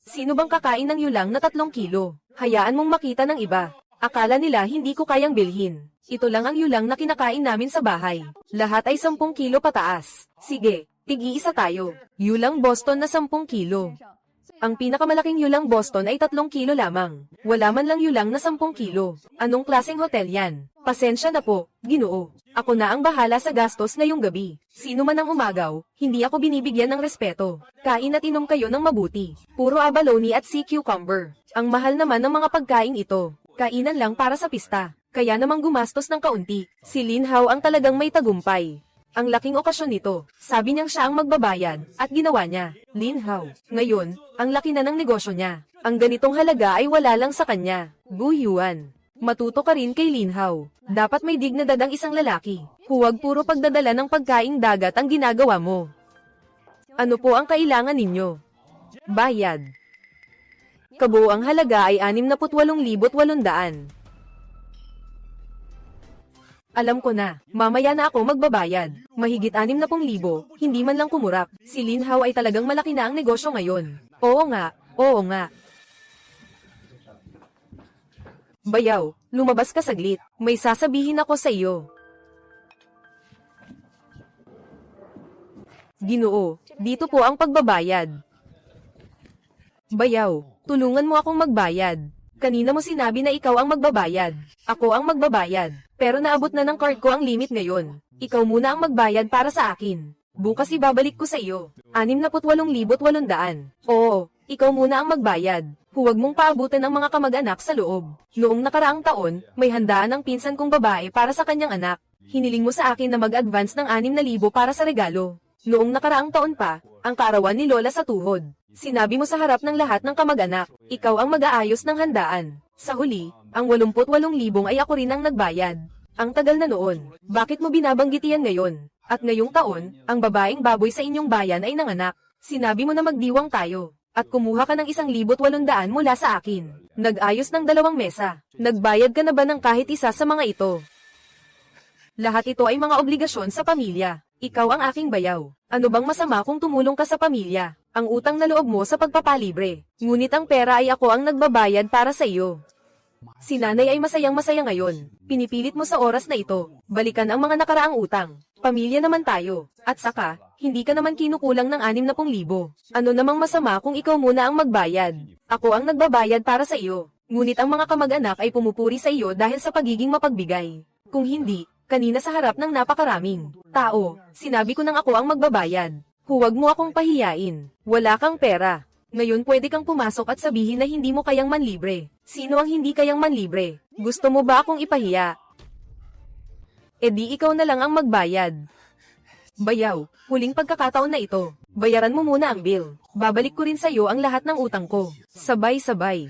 Sino bang kakain ng yulang na 3 kilo? Hayaan mong makita ng iba. Akala nila hindi ko kayang bilhin. Ito lang ang yulang na kinakain namin sa bahay. Lahat ay 10 kilo pataas. Sige, tig-iisa tayo. Yulang Boston na 10 kilo. Ang pinakamalaking yulang Boston ay 3 kilo lamang. Wala man lang yulang na 10 kilo. Anong klaseng hotel yan? Pasensya na po, Ginoo. Ako na ang bahala sa gastos ngayong gabi. Sino man ang umagaw, hindi ako binibigyan ng respeto. Kain at inom kayo ng mabuti. Puro abalone at sea cucumber. Ang mahal naman ng mga pagkain ito. Kainan lang para sa pista. Kaya namang gumastos ng kaunti. Si Lin Hao ang talagang may tagumpay. Ang laking okasyon nito, sabi niyang siya ang magbabayad, at ginawa niya. Lin Hao. Ngayon, ang laki na ng negosyo niya. Ang ganitong halaga ay wala lang sa kanya. Gu Yuan. Matuto ka rin kay Lin Hao. Dapat may dignidad ang isang lalaki. Huwag puro pagdadala ng pagkaing dagat ang ginagawa mo. Ano po ang kailangan ninyo? Bayad. Kabuuang halaga ay 68,800. Alam ko na, mamaya na ako magbabayad. Mahigit 60,000, hindi man lang kumurap. Si Lin Hao ay talagang malaki na ang negosyo ngayon. Oo nga, oo nga. Bayaw, lumabas ka saglit. May sasabihin ako sa iyo. Ginoo, dito po ang pagbabayad. Bayaw, tulungan mo akong magbayad. Kanina mo sinabi na ikaw ang magbabayad. Ako ang magbabayad. Pero naabot na ng card ko ang limit ngayon. Ikaw muna ang magbayad para sa akin. Bukas ibabalik ko sa iyo. 68,800. Oo, ikaw muna ang magbayad. Huwag mong paabutan ang mga kamag-anak sa loob. Noong nakaraang taon, may handaan ng pinsan kong babae para sa kanyang anak. Hiniling mo sa akin na mag-advance ng 6,000 para sa regalo. Noong nakaraang taon pa, ang kaarawan ni Lola sa tuhod. Sinabi mo sa harap ng lahat ng kamag-anak, ikaw ang mag-aayos ng handaan. Sa huli, ang 88,000 ay ako rin ang nagbayad. Ang tagal na noon, bakit mo binabanggit iyan ngayon? At ngayong taon, ang babaeng baboy sa inyong bayan ay nanganak. Sinabi mo na magdiwang tayo. At kumuha ka ng 1,800 mula sa akin. Nag-ayos ng 2 mesa. Nagbayad ka na ba ng kahit isa sa mga ito? Lahat ito ay mga obligasyon sa pamilya. Ikaw ang aking bayaw. Ano bang masama kung tumulong ka sa pamilya? Ang utang na loob mo sa pagpapalibre. Ngunit ang pera ay ako ang nagbabayad para sa iyo. Si nanay ay masayang-masaya ngayon. Pinipilit mo sa oras na ito. Balikan ang mga nakaraang utang. Pamilya naman tayo. At saka, hindi ka naman kinukulang ng 60,000. Ano namang masama kung ikaw muna ang magbayad? Ako ang nagbabayad para sa iyo. Ngunit ang mga kamag-anak ay pumupuri sa iyo dahil sa pagiging mapagbigay. Kung hindi, kanina sa harap ng napakaraming tao, sinabi ko nang ako ang magbabayad. Huwag mo akong pahiyain. Wala kang pera. Ngayon pwede kang pumasok at sabihin na hindi mo kayang manlibre. Sino ang hindi kayang manlibre? Gusto mo ba akong ipahiya? E di ikaw na lang ang magbayad. Bayaw, huling pagkakataon na ito. Bayaran mo muna ang bill. Babalik ko rin sa iyo ang lahat ng utang ko. Sabay-sabay.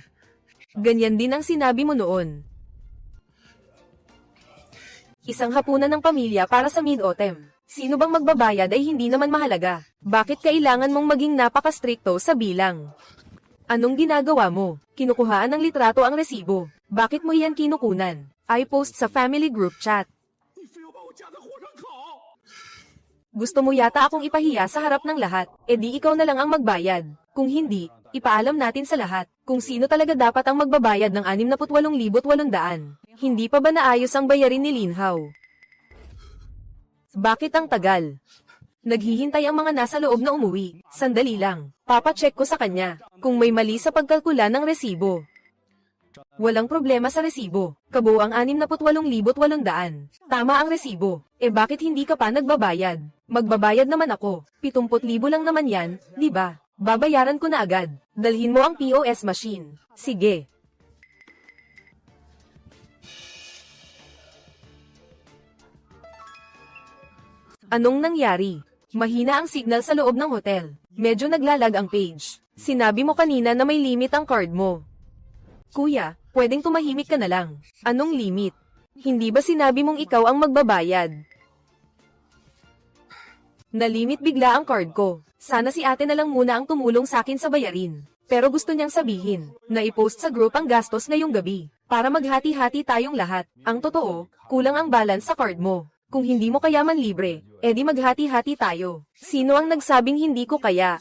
Ganyan din ang sinabi mo noon. Isang hapunan ng pamilya para sa mid-autumn. Sino bang magbabayad ay hindi naman mahalaga. Bakit kailangan mong maging napaka-strikto sa bilang? Anong ginagawa mo? Kinukuhaan ng litrato ang resibo. Bakit mo iyan kinukunan? I post sa family group chat. Gusto mo yata akong ipahiya sa harap ng lahat, e di ikaw na lang ang magbayad. Kung hindi, ipaalam natin sa lahat kung sino talaga dapat ang magbabayad ng 68,800. Hindi pa ba naayos ang bayarin ni Lin Hao? Bakit ang tagal? Naghihintay ang mga nasa loob na umuwi. Sandali lang. Papacheck ko sa kanya kung may mali sa pagkalkula ng resibo. Walang problema sa resibo. Kabuang 68,800. Tama ang resibo. E bakit hindi ka pa nagbabayad? Magbabayad naman ako. 70,000 lang naman yan, di ba? Babayaran ko na agad. Dalhin mo ang POS machine. Sige. Anong nangyari? Mahina ang signal sa loob ng hotel. Medyo naglalag ang page. Sinabi mo kanina na may limit ang card mo. Kuya, pwedeng tumahimik ka na lang. Anong limit? Hindi ba sinabi mong ikaw ang magbabayad? Nalimit bigla ang card ko. Sana si ate na lang muna ang tumulong sa akin sa bayarin. Pero gusto niyang sabihin na i-post sa group ang gastos ngayong gabi. Para maghati-hati tayong lahat. Ang totoo, kulang ang balance sa card mo. Kung hindi mo kaya man libre, edi maghati-hati tayo. Sino ang nagsabing hindi ko kaya?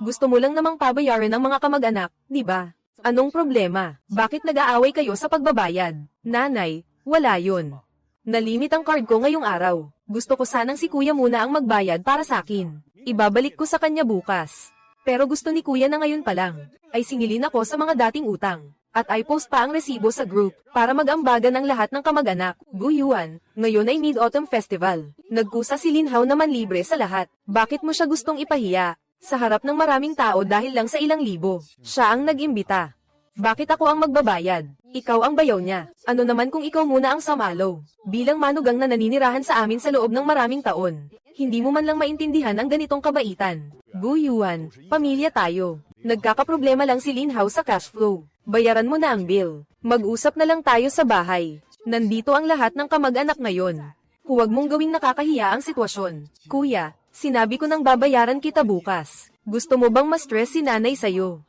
Gusto mo lang namang pabayaran ang mga kamag-anak, di ba? Anong problema? Bakit nag-aaway kayo sa pagbabayad? Nanay, wala yun. Nalimit ang card ko ngayong araw. Gusto ko sanang si kuya muna ang magbayad para sa akin. Ibabalik ko sa kanya bukas. Pero gusto ni kuya na ngayon pa lang, ay singilin ako sa mga dating utang. At ay post pa ang resibo sa group, para mag-ambagan ng lahat ng kamag-anak. Guyuan, ngayon ay Mid-Autumn Festival. Nagkusa si Linhaw na manlibre sa lahat. Bakit mo siya gustong ipahiya? Sa harap ng maraming tao dahil lang sa ilang libo. Siya ang nag-imbita. Bakit ako ang magbabayad? Ikaw ang bayaw niya. Ano naman kung ikaw muna ang samalo? Bilang manugang na naninirahan sa amin sa loob ng maraming taon. Hindi mo man lang maintindihan ang ganitong kabaitan. Guyuan, pamilya tayo. Nagkakaproblema lang si Linhaw sa cash flow. Bayaran mo na ang bill. Mag-usap na lang tayo sa bahay. Nandito ang lahat ng kamag-anak ngayon. Huwag mong gawing nakakahiya ang sitwasyon. Kuya, sinabi ko nang babayaran kita bukas. Gusto mo bang ma-stress si nanay sa'yo?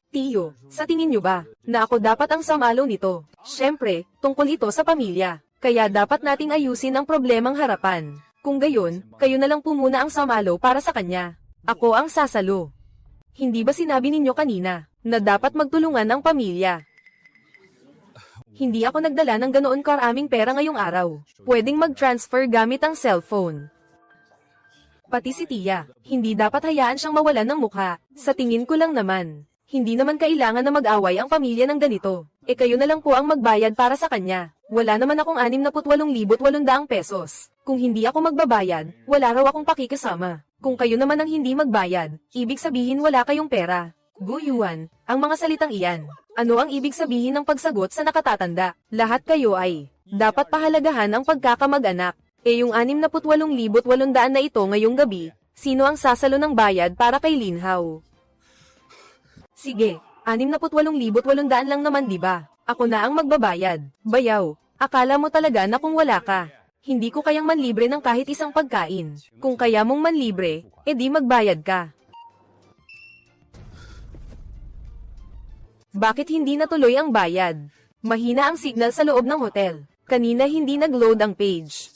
Tiyo, sa tingin niyo ba, na ako dapat ang samalo nito? Siyempre, tungkol ito sa pamilya. Kaya dapat nating ayusin ang problemang harapan. Kung gayon, kayo na lang po muna ang samalo para sa kanya. Ako ang sasalo. Hindi ba sinabi ninyo kanina, na dapat magtulungan ang pamilya? Hindi ako nagdala ng ganoon karaming pera ngayong araw. Pwedeng mag-transfer gamit ang cellphone. Pati si Tia, hindi dapat hayaan siyang mawalan ng mukha. Sa tingin ko lang naman, hindi naman kailangan na mag-away ang pamilya ng ganito. E kayo na lang po ang magbayad para sa kanya. Wala naman akong 68,800 pesos. Kung hindi ako magbabayad, wala raw akong pakikasama. Kung kayo naman ang hindi magbayad, ibig sabihin wala kayong pera. Guyuan, ang mga salitang iyan. Ano ang ibig sabihin ng pagsagot sa nakatatanda? Lahat kayo ay, dapat pahalagahan ang pagkakamag-anak. E yung 68,800 na ito ngayong gabi, sino ang sasalo ng bayad para kay Linhaw? Sige, 68,800 lang naman diba? Ako na ang magbabayad. Bayaw, akala mo talaga na kung wala ka, hindi ko kayang manlibre ng kahit isang pagkain. Kung kaya mong manlibre, edi magbayad ka. Bakit hindi natuloy ang bayad? Mahina ang signal sa loob ng hotel. Kanina hindi nag-load ang page.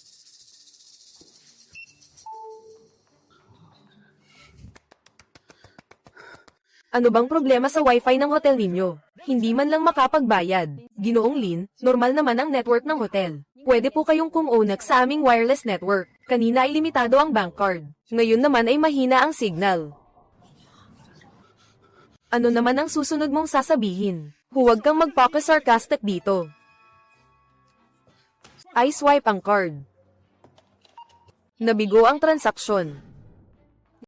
Ano bang problema sa wifi ng hotel ninyo? Hindi man lang makapagbayad. Ginoong Lin, normal naman ang network ng hotel. Pwede po kayong kumunak sa aming wireless network. Kanina ay limitado ang bank card. Ngayon naman ay mahina ang signal. Ano naman ang susunod mong sasabihin? Huwag kang magpaka-sarcastic dito. I swipe ang card. Nabigo ang transaksyon.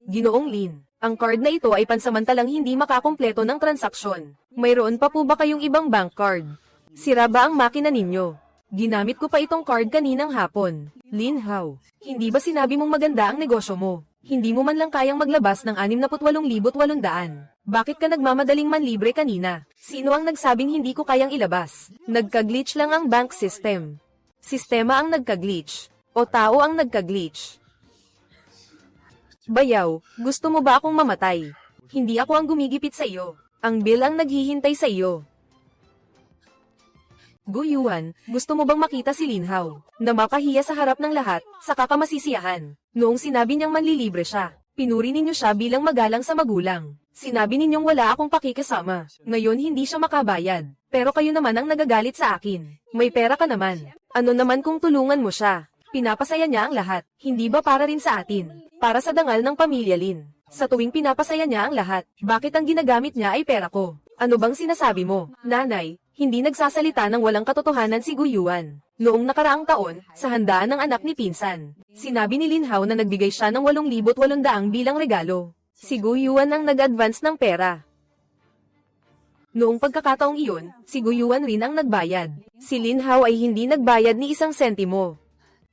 Ginoong Lin, ang card na ito ay pansamantalang hindi makakumpleto ng transaksyon. Mayroon pa po ba kayong ibang bank card? Sira ba ang makina ninyo? Ginamit ko pa itong card kaninang hapon. Linhaw, hindi ba sinabi mong maganda ang negosyo mo? Hindi mo man lang kayang maglabas ng 68,800. Bakit ka nagmamadaling manlibre kanina? Sino ang nagsabing hindi ko kayang ilabas? Nagka-glitch lang ang bank system. Sistema ang nagka-glitch. O tao ang nagka-glitch. Bayaw, gusto mo ba akong mamatay? Hindi ako ang gumigipit sa iyo. Ang bill ang naghihintay sa iyo. Guyuan, gusto mo bang makita si Linhaw? Na makahiya sa harap ng lahat, sa kakamasisiyahan. Noong sinabi niyang manlilibre siya, pinuri ninyo siya bilang magalang sa magulang. Sinabi ninyong wala akong pakikasama. Ngayon hindi siya makabayad. Pero kayo naman ang nagagalit sa akin. May pera ka naman. Ano naman kung tulungan mo siya? Pinapasaya niya ang lahat. Hindi ba para rin sa atin? Para sa dangal ng pamilya Lin. Sa tuwing pinapasaya niya ang lahat, bakit ang ginagamit niya ay pera ko? Ano bang sinasabi mo, nanay? Hindi nagsasalita ng walang katotohanan si Guyuan. Noong nakaraang taon, sa handaan ng anak ni Pinsan, sinabi ni Linhaw na nagbigay siya ng 8,800 bilang regalo. Si Guyuan ang nag-advance ng pera. Noong pagkakataong iyon, si Guyuan rin ang nagbayad. Si Linhaw ay hindi nagbayad ni isang sentimo.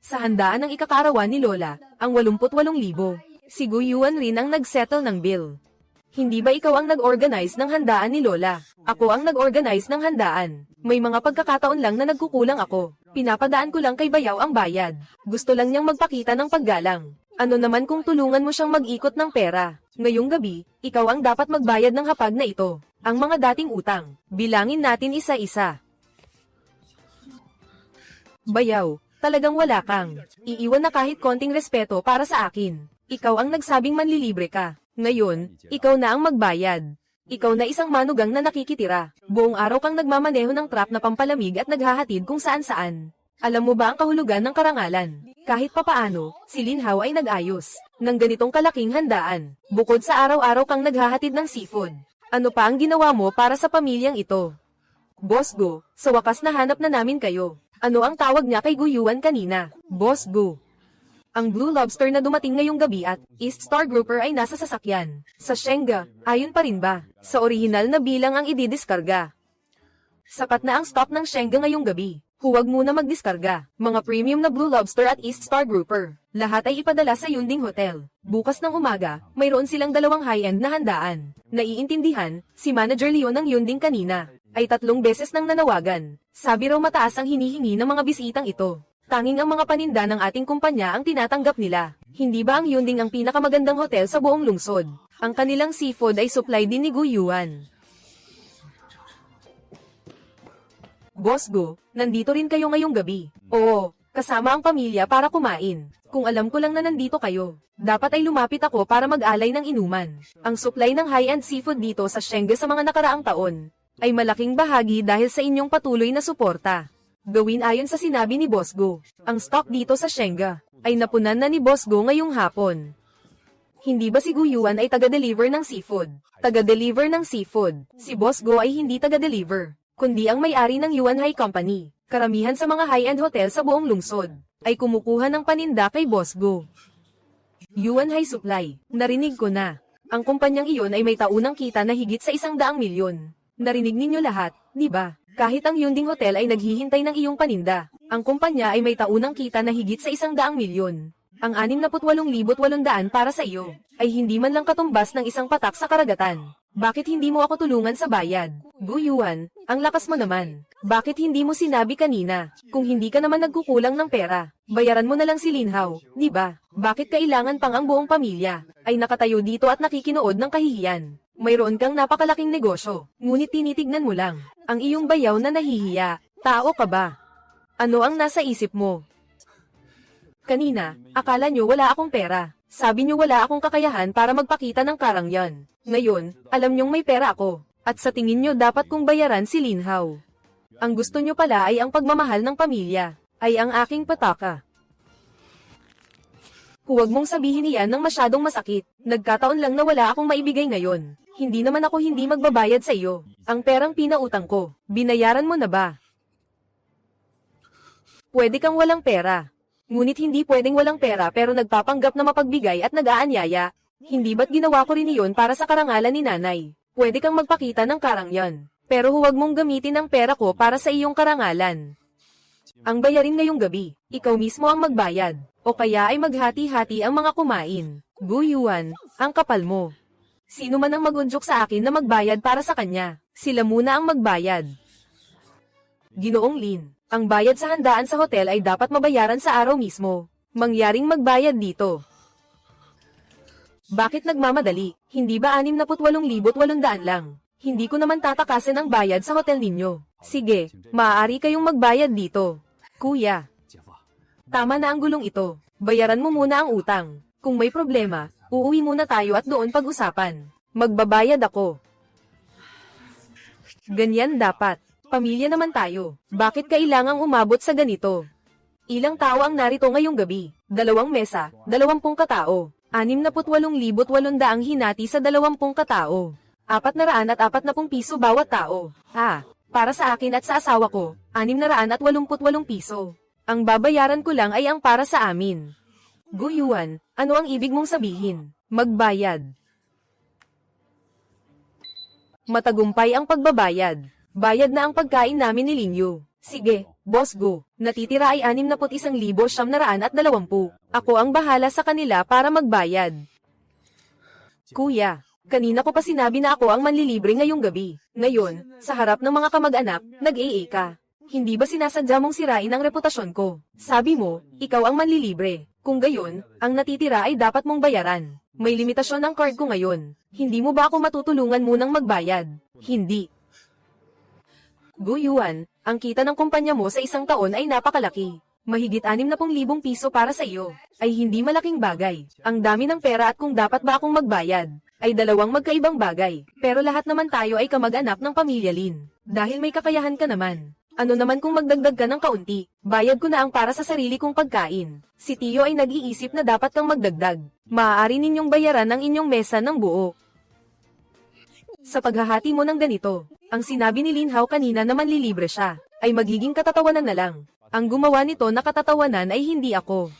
Sa handaan ng ikakarawan ni Lola, ang 88,000, si Guyuan rin ang nagsettle ng bill. Hindi ba ikaw ang nag-organize ng handaan ni Lola? Ako ang nag-organize ng handaan. May mga pagkakataon lang na nagkukulang ako. Pinapadaan ko lang kay Bayaw ang bayad. Gusto lang niyang magpakita ng paggalang. Ano naman kung tulungan mo siyang mag-ikot ng pera? Ngayong gabi, ikaw ang dapat magbayad ng hapag na ito. Ang mga dating utang, bilangin natin isa-isa. Bayaw, talagang wala kang iiwan na kahit konting respeto para sa akin. Ikaw ang nagsabing manlilibre ka. Ngayon, ikaw na ang magbayad. Ikaw na isang manugang na nakikitira. Buong araw kang nagmamaneho ng truck na pampalamig at naghahatid kung saan-saan. Alam mo ba ang kahulugan ng karangalan? Kahit papaano, si Linhao ay nag-ayos ng ganitong kalaking handaan. Bukod sa araw-araw kang naghahatid ng seafood. Ano pa ang ginawa mo para sa pamilyang ito? Boss Go, sa wakas nahanap na namin kayo. Ano ang tawag niya kay Guyuan kanina? Boss Go. Ang Blue Lobster na dumating ngayong gabi at East Star Grouper ay nasa sasakyan. Sa Shenga, ayon pa rin ba? Sa orihinal na bilang ang ididiskarga. Sapat na ang stock ng Shenga ngayong gabi. Huwag muna magdiskarga. Mga premium na Blue Lobster at East Star Grouper. Lahat ay ipadala sa Yunding Hotel. Bukas ng umaga, mayroon silang 2 high-end na handaan. Naiintindihan, si Manager Leon ng Yunding kanina ay 3 beses nang nanawagan. Sabi raw mataas ang hinihingi ng mga bisitang ito. Tanging ang mga paninda ng ating kumpanya ang tinatanggap nila. Hindi ba ang Yunding ang pinakamagandang hotel sa buong lungsod? Ang kanilang seafood ay supply din ni Guyuan. Boss Go, nandito rin kayo ngayong gabi. Oo, kasama ang pamilya para kumain. Kung alam ko lang na nandito kayo, dapat ay lumapit ako para mag-alay ng inuman. Ang supply ng high-end seafood dito sa Shenga sa mga nakaraang taon ay malaking bahagi dahil sa inyong patuloy na suporta. Gawin ayon sa sinabi ni Boss Go. Ang stock dito sa Shenga ay napunan na ni Boss Go ngayong hapon. Hindi ba si Guyuan ay taga-deliver ng seafood? Taga-deliver ng seafood. Si Boss Go ay hindi taga-deliver, kundi ang may-ari ng Yuan Hai Company. Karamihan sa mga high-end hotel sa buong lungsod ay kumukuha ng paninda kay Boss Go. Yuan Hai Supply, narinig ko na. Ang kumpanyang iyon ay may taunang kita na higit sa 100 milyon. Narinig ninyo lahat, di ba? Kahit ang Yunding Hotel ay naghihintay ng iyong paninda, ang kumpanya ay may taunang kita na higit sa 100 milyon. Ang 68,800 para sa iyo, ay hindi man lang katumbas ng isang patak sa karagatan. Bakit hindi mo ako tulungan sa bayad? Guyuan, ang lakas mo naman. Bakit hindi mo sinabi kanina? Kung hindi ka naman nagkukulang ng pera, bayaran mo na lang si Linhao, di ba? Bakit kailangan pang ang buong pamilya ay nakatayo dito at nakikinood ng kahihiyan? Mayroon kang napakalaking negosyo, ngunit tinitignan mo lang ang iyong bayaw na nahihiya. Tao ka ba? Ano ang nasa isip mo? Kanina, akala nyo wala akong pera. Sabi nyo wala akong kakayahan para magpakita ng karangyan. Ngayon, alam nyong may pera ako. At sa tingin nyo dapat kong bayaran si Linhao. Ang gusto nyo pala ay ang pagmamahal ng pamilya. Ay ang aking pataka. Huwag mong sabihin iyan ng masyadong masakit. Nagkataon lang na wala akong maibigay ngayon. Hindi naman ako hindi magbabayad sa iyo. Ang perang pinautang ko, binayaran mo na ba? Pwede kang walang pera. Ngunit hindi pwedeng walang pera pero nagpapanggap na mapagbigay at nag-aanyaya. Hindi ba't ginawa ko rin iyon para sa karangalan ni nanay? Pwede kang magpakita ng karangyan. Pero huwag mong gamitin ang pera ko para sa iyong karangalan. Ang bayarin ngayong gabi, ikaw mismo ang magbayad. O kaya ay maghati-hati ang mga kumain. Guyuan, ang kapal mo. Sino man ang magunjok sa akin na magbayad para sa kanya, sila muna ang magbayad. Ginoong Lin, ang bayad sa handaan sa hotel ay dapat mabayaran sa araw mismo. Mangyaring magbayad dito. Bakit nagmamadali? Hindi ba 68,800 lang? Hindi ko naman tatakasin ang bayad sa hotel ninyo. Sige, maaari kayong magbayad dito. Kuya. Tama na ang gulong ito. Bayaran mo muna ang utang. Kung may problema, uuwi muna tayo at doon pag-usapan. Magbabayad ako. Ganyan dapat. Pamilya naman tayo. Bakit kailangang umabot sa ganito? Ilang tao ang narito ngayong gabi? 2 mesa, 20 katao. 68,800 hinati sa 20 katao. 440 piso bawat tao. Para sa akin at sa asawa ko, 688 piso. Ang babayaran ko lang ay ang para sa amin. Guyuan, ano ang ibig mong sabihin? Magbayad. Matagumpay ang pagbabayad. Bayad na ang pagkain namin ni Linyo. Sige, Boss Go. Natitira ay 61,920. Ako ang bahala sa kanila para magbayad. Kuya, kanina ko pa sinabi na ako ang manlilibre ngayong gabi. Ngayon, sa harap ng mga kamag-anak, nag-AA ka. Hindi ba sinasadya mong sirain ang reputasyon ko? Sabi mo, ikaw ang manlilibre. Kung gayon, ang natitira ay dapat mong bayaran. May limitasyon ang card ko ngayon. Hindi mo ba ako matutulungan munang magbayad? Hindi. Guyuan, ang kita ng kumpanya mo sa isang taon ay napakalaki. Mahigit 60,000 piso para sa iyo, ay hindi malaking bagay. Ang dami ng pera at kung dapat ba akong magbayad, ay dalawang magkaibang bagay. Pero lahat naman tayo ay kamag-anak ng pamilya Lin. Dahil may kakayahan ka naman. Ano naman kung magdagdag ka ng kaunti, bayad ko na ang para sa sarili kong pagkain. Si Tio ay nag-iisip na dapat kang magdagdag. Maaari ninyong bayaran ang inyong mesa ng buo. Sa paghahati mo ng ganito, ang sinabi ni Lin Hao kanina na manlilibre siya, ay magiging katatawanan na lang. Ang gumawa nito na katatawanan ay hindi ako.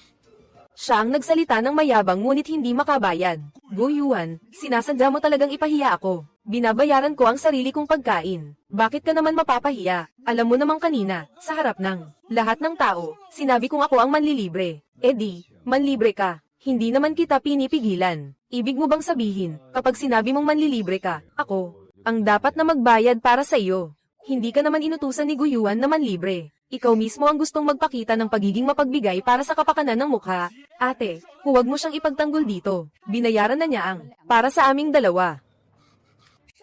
Siya ang nagsalita ng mayabang ngunit hindi makabayad. Gu Yuan, sinasadya mo talagang ipahiya ako. Binabayaran ko ang sarili kong pagkain. Bakit ka naman mapapahiya? Alam mo namang kanina, sa harap ng lahat ng tao, sinabi kong ako ang manlilibre. Eh di, manlibre ka. Hindi naman kita pinipigilan. Ibig mo bang sabihin, kapag sinabi mong manlilibre ka, ako, ang dapat na magbayad para sa iyo? Hindi ka naman inutusan ni Gu Yuan na manlibre. Ikaw mismo ang gustong magpakita ng pagiging mapagbigay para sa kapakanan ng mukha. Ate, huwag mo siyang ipagtanggol dito. Binayaran na niya ang para sa aming dalawa.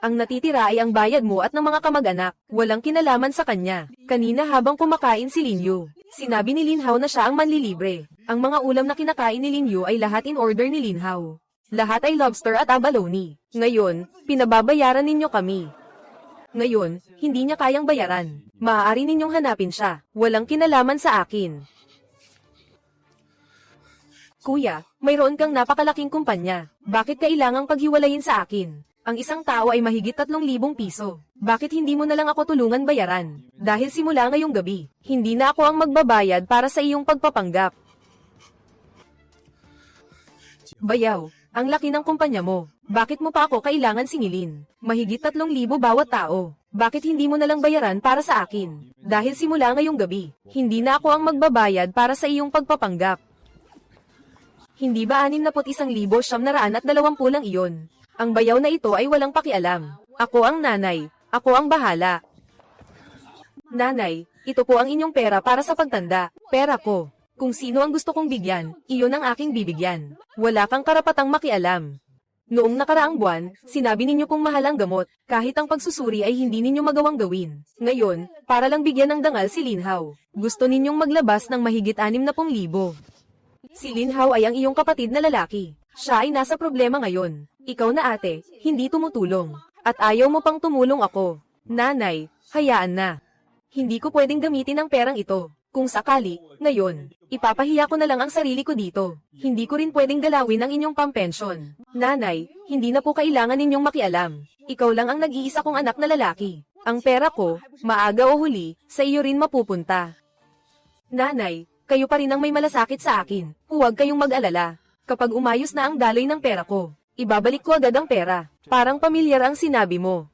Ang natitira ay ang bayad mo at ng mga kamag-anak. Walang kinalaman sa kanya. Kanina habang kumakain si Lin Yu, sinabi ni Lin Hao na siya ang manlilibre. Ang mga ulam na kinakain ni Lin Yu ay lahat in order ni Lin Hao. Lahat ay lobster at abalone. Ngayon, pinababayaran ninyo kami. Ngayon, hindi niya kayang bayaran. Maaari ninyong hanapin siya. Walang kinalaman sa akin. Kuya, mayroon kang napakalaking kumpanya. Bakit kailangang paghiwalayin sa akin? Ang isang tao ay mahigit 3,000 piso. Bakit hindi mo na lang ako tulungan bayaran? Dahil simula ngayong gabi, hindi na ako ang magbabayad para sa iyong pagpapanggap. Bayaw, ang laki ng kumpanya mo. Bakit mo pa ako kailangan singilin? Mahigit 3,000 bawat tao. Bakit hindi mo na lang bayaran para sa akin? Dahil simula ngayong gabi, hindi na ako ang magbabayad para sa iyong pagpapanggap. Hindi ba 61,920 lang iyon? Ang bayaw na ito ay walang pakialam. Ako ang nanay. Ako ang bahala. Nanay, ito po ang inyong pera para sa pagtanda. Pera ko. Kung sino ang gusto kong bigyan, iyon ang aking bibigyan. Wala kang karapatang makialam. Noong nakaraang buwan, sinabi ninyo kung mahal ang gamot, kahit ang pagsusuri ay hindi ninyo magawang gawin. Ngayon, para lang bigyan ng dangal si Lin Hao, gusto ninyong maglabas ng mahigit 60,000. Si Lin Hao ay ang iyong kapatid na lalaki. Siya ay nasa problema ngayon. Ikaw na ate, hindi tumutulong. At ayaw mo pang tumulong ako. Nanay, hayaan na. Hindi ko pwedeng gamitin ang perang ito. Kung sakali, ngayon, ipapahiya ko na lang ang sarili ko dito. Hindi ko rin pwedeng galawin ang inyong pampensyon. Nanay, hindi na po kailangan ninyong makialam. Ikaw lang ang nag-iisa kong anak na lalaki. Ang pera ko, maaga o huli, sa iyo rin mapupunta. Nanay, kayo pa rin ang may malasakit sa akin. Huwag kayong mag-alala. Kapag umayos na ang daloy ng pera ko, ibabalik ko agad ang pera. Parang pamilyar ang sinabi mo.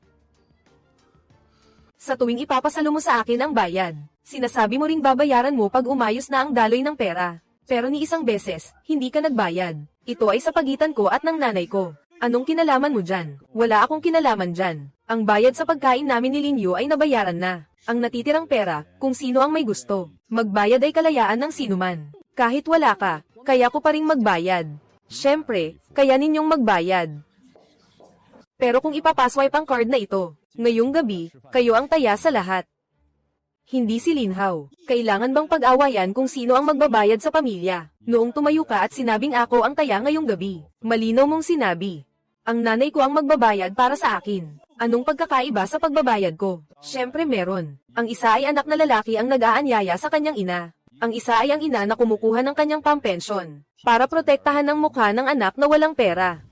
Sa tuwing ipapasalo mo sa akin ang bayad, sinasabi mo ring babayaran mo pag umayos na ang daloy ng pera. Pero ni isang beses, hindi ka nagbayad. Ito ay sa pagitan ko at ng nanay ko. Anong kinalaman mo dyan? Wala akong kinalaman dyan. Ang bayad sa pagkain namin ni Lin Yu ay nabayaran na. Ang natitirang pera, kung sino ang may gusto, magbayad ay kalayaan ng sinuman. Kahit wala ka, kaya ko pa ring magbayad. Siyempre, kaya ninyong magbayad. Pero kung ipapaswipe ang card na ito, ngayong gabi, kayo ang taya sa lahat. Hindi si Lin Hao. Kailangan bang pag-awayan kung sino ang magbabayad sa pamilya? Noong tumayo ka at sinabing ako ang taya ngayong gabi, malinaw mong sinabi. Ang nanay ko ang magbabayad para sa akin. Anong pagkakaiba sa pagbabayad ko? Siyempre meron. Ang isa ay anak na lalaki ang nag-aanyaya sa kanyang ina. Ang isa ay ang ina na kumukuha ng kanyang pampensyon para protektahan ang mukha ng anak na walang pera.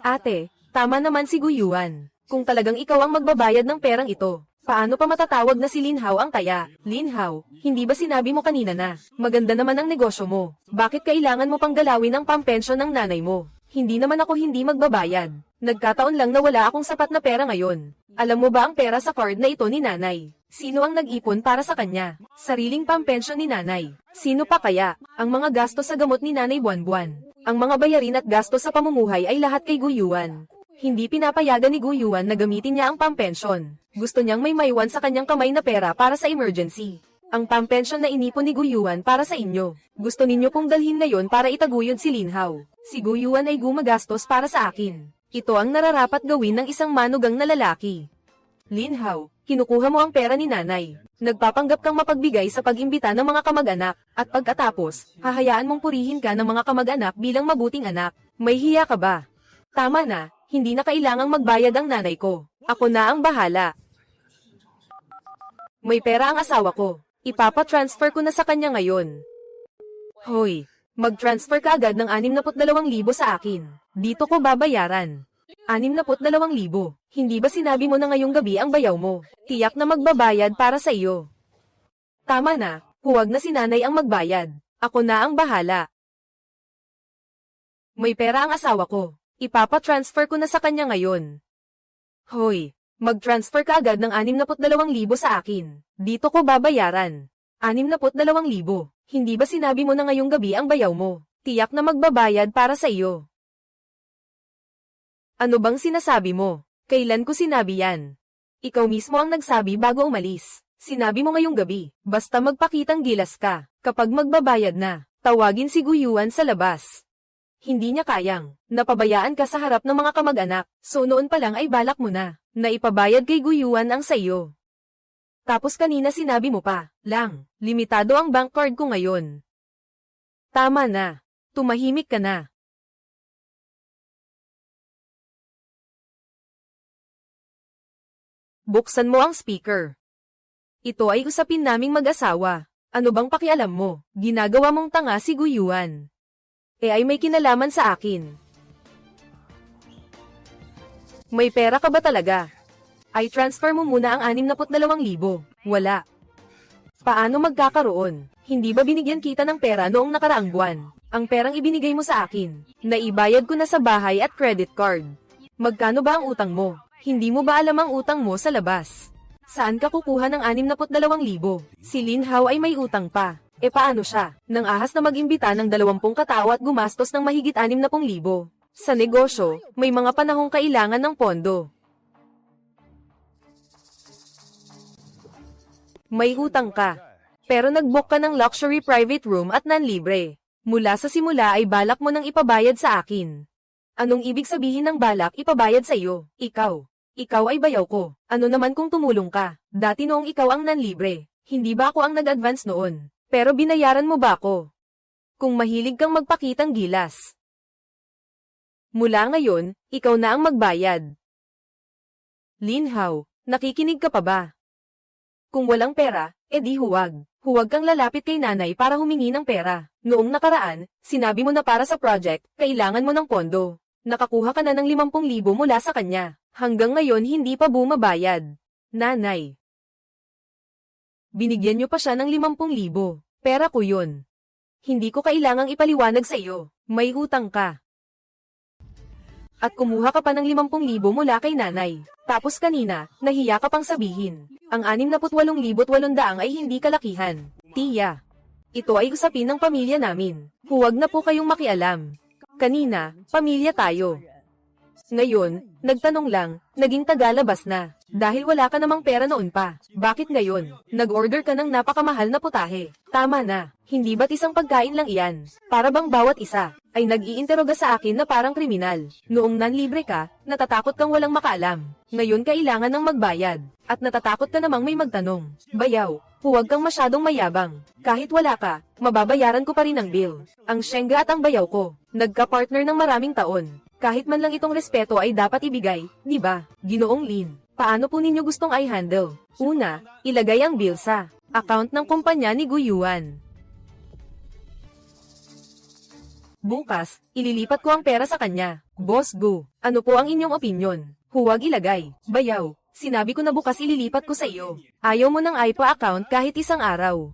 Ate, tama naman si Gu Yuan. Kung talagang ikaw ang magbabayad ng perang ito, paano pa matatawag na si Lin Hao ang taya? Lin Hao, hindi ba sinabi mo kanina na maganda naman ang negosyo mo? Bakit kailangan mo pang galawin ang pampensyon ng nanay mo? Hindi naman ako hindi magbabayad. Nagkataon lang na wala akong sapat na pera ngayon. Alam mo ba ang pera sa card na ito ni nanay? Sino ang nag-ipon para sa kanya? Sariling pampensyon ni nanay. Sino pa kaya? Ang mga gastos sa gamot ni nanay buwan-buwan. Ang mga bayarin at gastos sa pamumuhay ay lahat kay Gu Yuan. Hindi pinapayagan ni Gu Yuan na gamitin niya ang pampensyon. Gusto niyang may maiwan sa kanyang kamay na pera para sa emergency. Ang pampensyon na inipon ni Gu Yuan para sa inyo. Gusto ninyo pong dalhin ngayon para itaguyod si Lin Hao. Si Gu Yuan ay gumagastos para sa akin. Ito ang nararapat gawin ng isang manugang na lalaki. Lin Hao, kinukuha mo ang pera ni nanay. Nagpapanggap kang mapagbigay sa pag-imbita ng mga kamag-anak, at pagkatapos, hahayaan mong purihin ka ng mga kamag-anak bilang mabuting anak. May hiya ka ba? Tama na, hindi na kailangang magbayad ang nanay ko. Ako na ang bahala. May pera ang asawa ko. Ipapa-transfer ko na sa kanya ngayon. Hoy, mag-transfer ka agad ng 62,000 sa akin. Dito ko babayaran. 62,000. Hindi ba sinabi mo na ngayong gabi ang bayaw mo? Tiyak na magbabayad para sa iyo. Tama na, huwag na si nanay ang magbayad. Ako na ang bahala. May pera ang asawa ko. Ipapa-transfer ko na sa kanya ngayon. Hoy, mag-transfer ka agad ng 62,000 sa akin. Dito ko babayaran. 62,000. Hindi ba sinabi mo na ngayong gabi ang bayaw mo? Tiyak na magbabayad para sa iyo. Ano bang sinasabi mo? Kailan ko sinabi yan? Ikaw mismo ang nagsabi bago umalis. Sinabi mo ngayong gabi, basta magpakitang gilas ka. Kapag magbabayad na, tawagin si Guyuan sa labas. Hindi niya kayang, napabayaan ka sa harap ng mga kamag-anak, so noon pa lang ay balak mo na ipabayad kay Guyuan ang sa iyo. Tapos kanina sinabi mo pa, lang, limitado ang bank card ko ngayon. Tama na, tumahimik ka na. Buksan mo ang speaker. Ito ay usapin naming mag-asawa. Ano bang pakialam mo? Ginagawa mong tanga si Guyuan. Ay may kinalaman sa akin. May pera ka ba talaga? Ay transfer mo muna ang 62,000. Wala. Paano magkakaroon? Hindi ba binigyan kita ng pera noong nakaraang buwan? Ang perang ibinigay mo sa akin, naibayad ko na sa bahay at credit card. Magkano ba ang utang mo? Hindi mo ba alam ang utang mo sa labas? Saan ka kukuha ng 62,000? Si Lin Hao ay may utang pa. Paano siya? Nang ahas na mag-imbita ng 20 katao at gumastos ng mahigit 60,000. Sa negosyo, may mga panahong kailangan ng pondo. May utang ka. Pero nag-book ka ng luxury private room at nanlibre. Mula sa simula ay balak mo nang ipabayad sa akin. Anong ibig sabihin ng balak ipabayad sa iyo? Ikaw ay bayaw ko. Ano naman kung tumulong ka? Dati noong ikaw ang nanlibre, hindi ba ako ang nag-advance noon? Pero binayaran mo ba ako? Kung mahilig kang magpakitang gilas. Mula ngayon, ikaw na ang magbayad. Lin Hao, nakikinig ka pa ba? Kung walang pera, edi huwag. Huwag kang lalapit kay nanay para humingi ng pera. Noong nakaraan, sinabi mo na para sa project, kailangan mo ng pondo. Nakakuha ka na ng 50,000 mula sa kanya. Hanggang ngayon hindi pa bumabayad. Nanay. Binigyan niyo pa siya ng 50,000. Pera ko yun. Hindi ko kailangang ipaliwanag sa iyo. May utang ka. At kumuha ka pa ng 50,000 mula kay nanay. Tapos kanina, nahiya ka pang sabihin. Ang 68,800 ay hindi kalakihan. Tiya. Ito ay usapin ng pamilya namin. Huwag na po kayong makialam. Kanina, pamilya tayo. Ngayon, nagtanong lang, naging tagalabas na. Dahil wala ka namang pera noon pa. Bakit ngayon? Nag-order ka ng napakamahal na putahe. Tama na, hindi ba't isang pagkain lang iyan? Para bang bawat isa ay nag-iinteroga sa akin na parang kriminal. Noong nanlibre ka, natatakot kang walang makaalam. Ngayon kailangan ng magbayad. At natatakot ka namang may magtanong. Bayaw, huwag kang masyadong mayabang. Kahit wala ka, mababayaran ko pa rin ang bill. Ang Shenga at ang bayaw ko, nagka-partner ng maraming taon. Kahit man lang itong respeto ay dapat ibigay, di ba? Ginoong Lin, paano po ninyo gustong i-handle? Una, ilagay ang bill sa account ng kumpanya ni Guyuan. Bukas, ililipat ko ang pera sa kanya. Boss Gu, ano po ang inyong opinyon? Huwag ilagay. Bayaw, sinabi ko na bukas ililipat ko sa iyo. Ayaw mo ng IPA account kahit isang araw.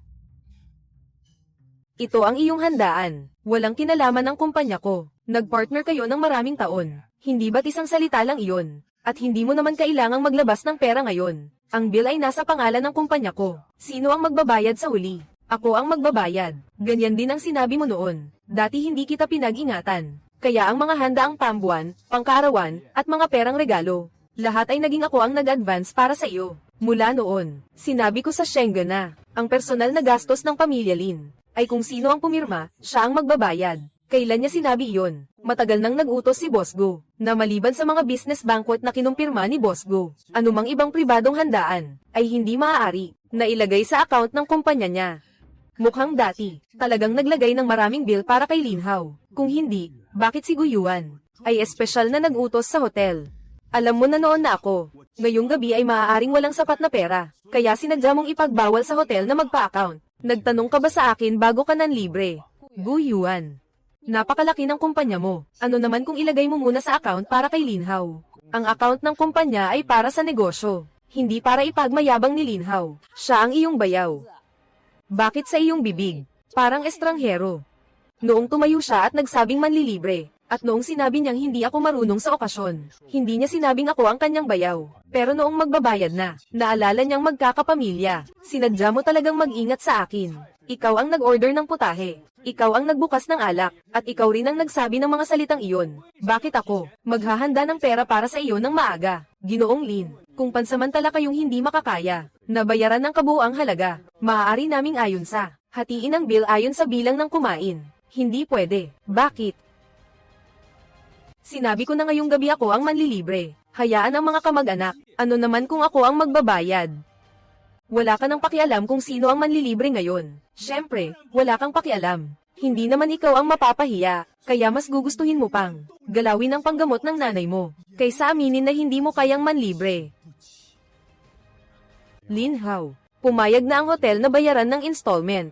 Ito ang iyong handaan. Walang kinalaman ng kumpanya ko. Nagpartner kayo ng maraming taon. Hindi ba't isang salita lang iyon? At hindi mo naman kailangang maglabas ng pera ngayon. Ang bill ay nasa pangalan ng kumpanya ko. Sino ang magbabayad sa huli? Ako ang magbabayad. Ganyan din ang sinabi mo noon. Dati hindi kita pinag-ingatan. Kaya ang mga handaang pambuwan, pangkarawan, at mga perang regalo, lahat ay naging ako ang nag-advance para sa iyo. Mula noon, sinabi ko sa Shenga na, ang personal na gastos ng pamilya Lin, ay kung sino ang pumirma, siya ang magbabayad. Kailan niya sinabi iyon? Matagal nang nag-utos si Boss Gu, na maliban sa mga business banquet na kinumpirma ni Boss Gu, anumang ibang pribadong handaan, ay hindi maaari, na ilagay sa account ng kumpanya niya. Mukhang dati, talagang naglagay ng maraming bill para kay Lin Hao. Kung hindi, bakit si Guyuan? ay espesyal na nag-utos sa hotel. Alam mo na noon na ako. Ngayong gabi ay maaaring walang sapat na pera, kaya sinadya mong ipagbawal sa hotel na magpa-account. Nagtanong ka ba sa akin bago ka nanlibre? Gu Yuan. Napakalaki ng kumpanya mo. Ano naman kung ilagay mo muna sa account para kay Linhao? Ang account ng kumpanya ay para sa negosyo, hindi para ipagmayabang ni Linhao. Siya ang iyong bayaw. Bakit sa iyong bibig? Parang estranghero. Noong tumayo siya at nagsabing manlilibre, at noong sinabi niyang hindi ako marunong sa okasyon, hindi niya sinabing ako ang kanyang bayaw. Pero noong magbabayad na, naalala niyang magkakapamilya. Sinadya mo talagang mag-ingat sa akin. Ikaw ang nag-order ng putahe. Ikaw ang nagbukas ng alak, at ikaw rin ang nagsabi ng mga salitang iyon. Bakit ako? Maghahanda ng pera para sa iyo ng maaga. Ginoong Lin, kung pansamantala kayong hindi makakaya, nabayaran ng kabuuang halaga, maaari naming ayon sa, hatiin ang bill ayon sa bilang ng kumain. Hindi pwede. Bakit? Sinabi ko na ngayong gabi ako ang manlilibre. Hayaan ang mga kamag-anak. Ano naman kung ako ang magbabayad? Wala ka nang pakialam kung sino ang manlilibre ngayon. Siyempre, wala kang pakialam. Hindi naman ikaw ang mapapahiya, kaya mas gugustuhin mo pang galawin ang panggamot ng nanay mo, kaysa aminin na hindi mo kayang manlibre. Linhao, pumayag na ang hotel na bayaran ng installment.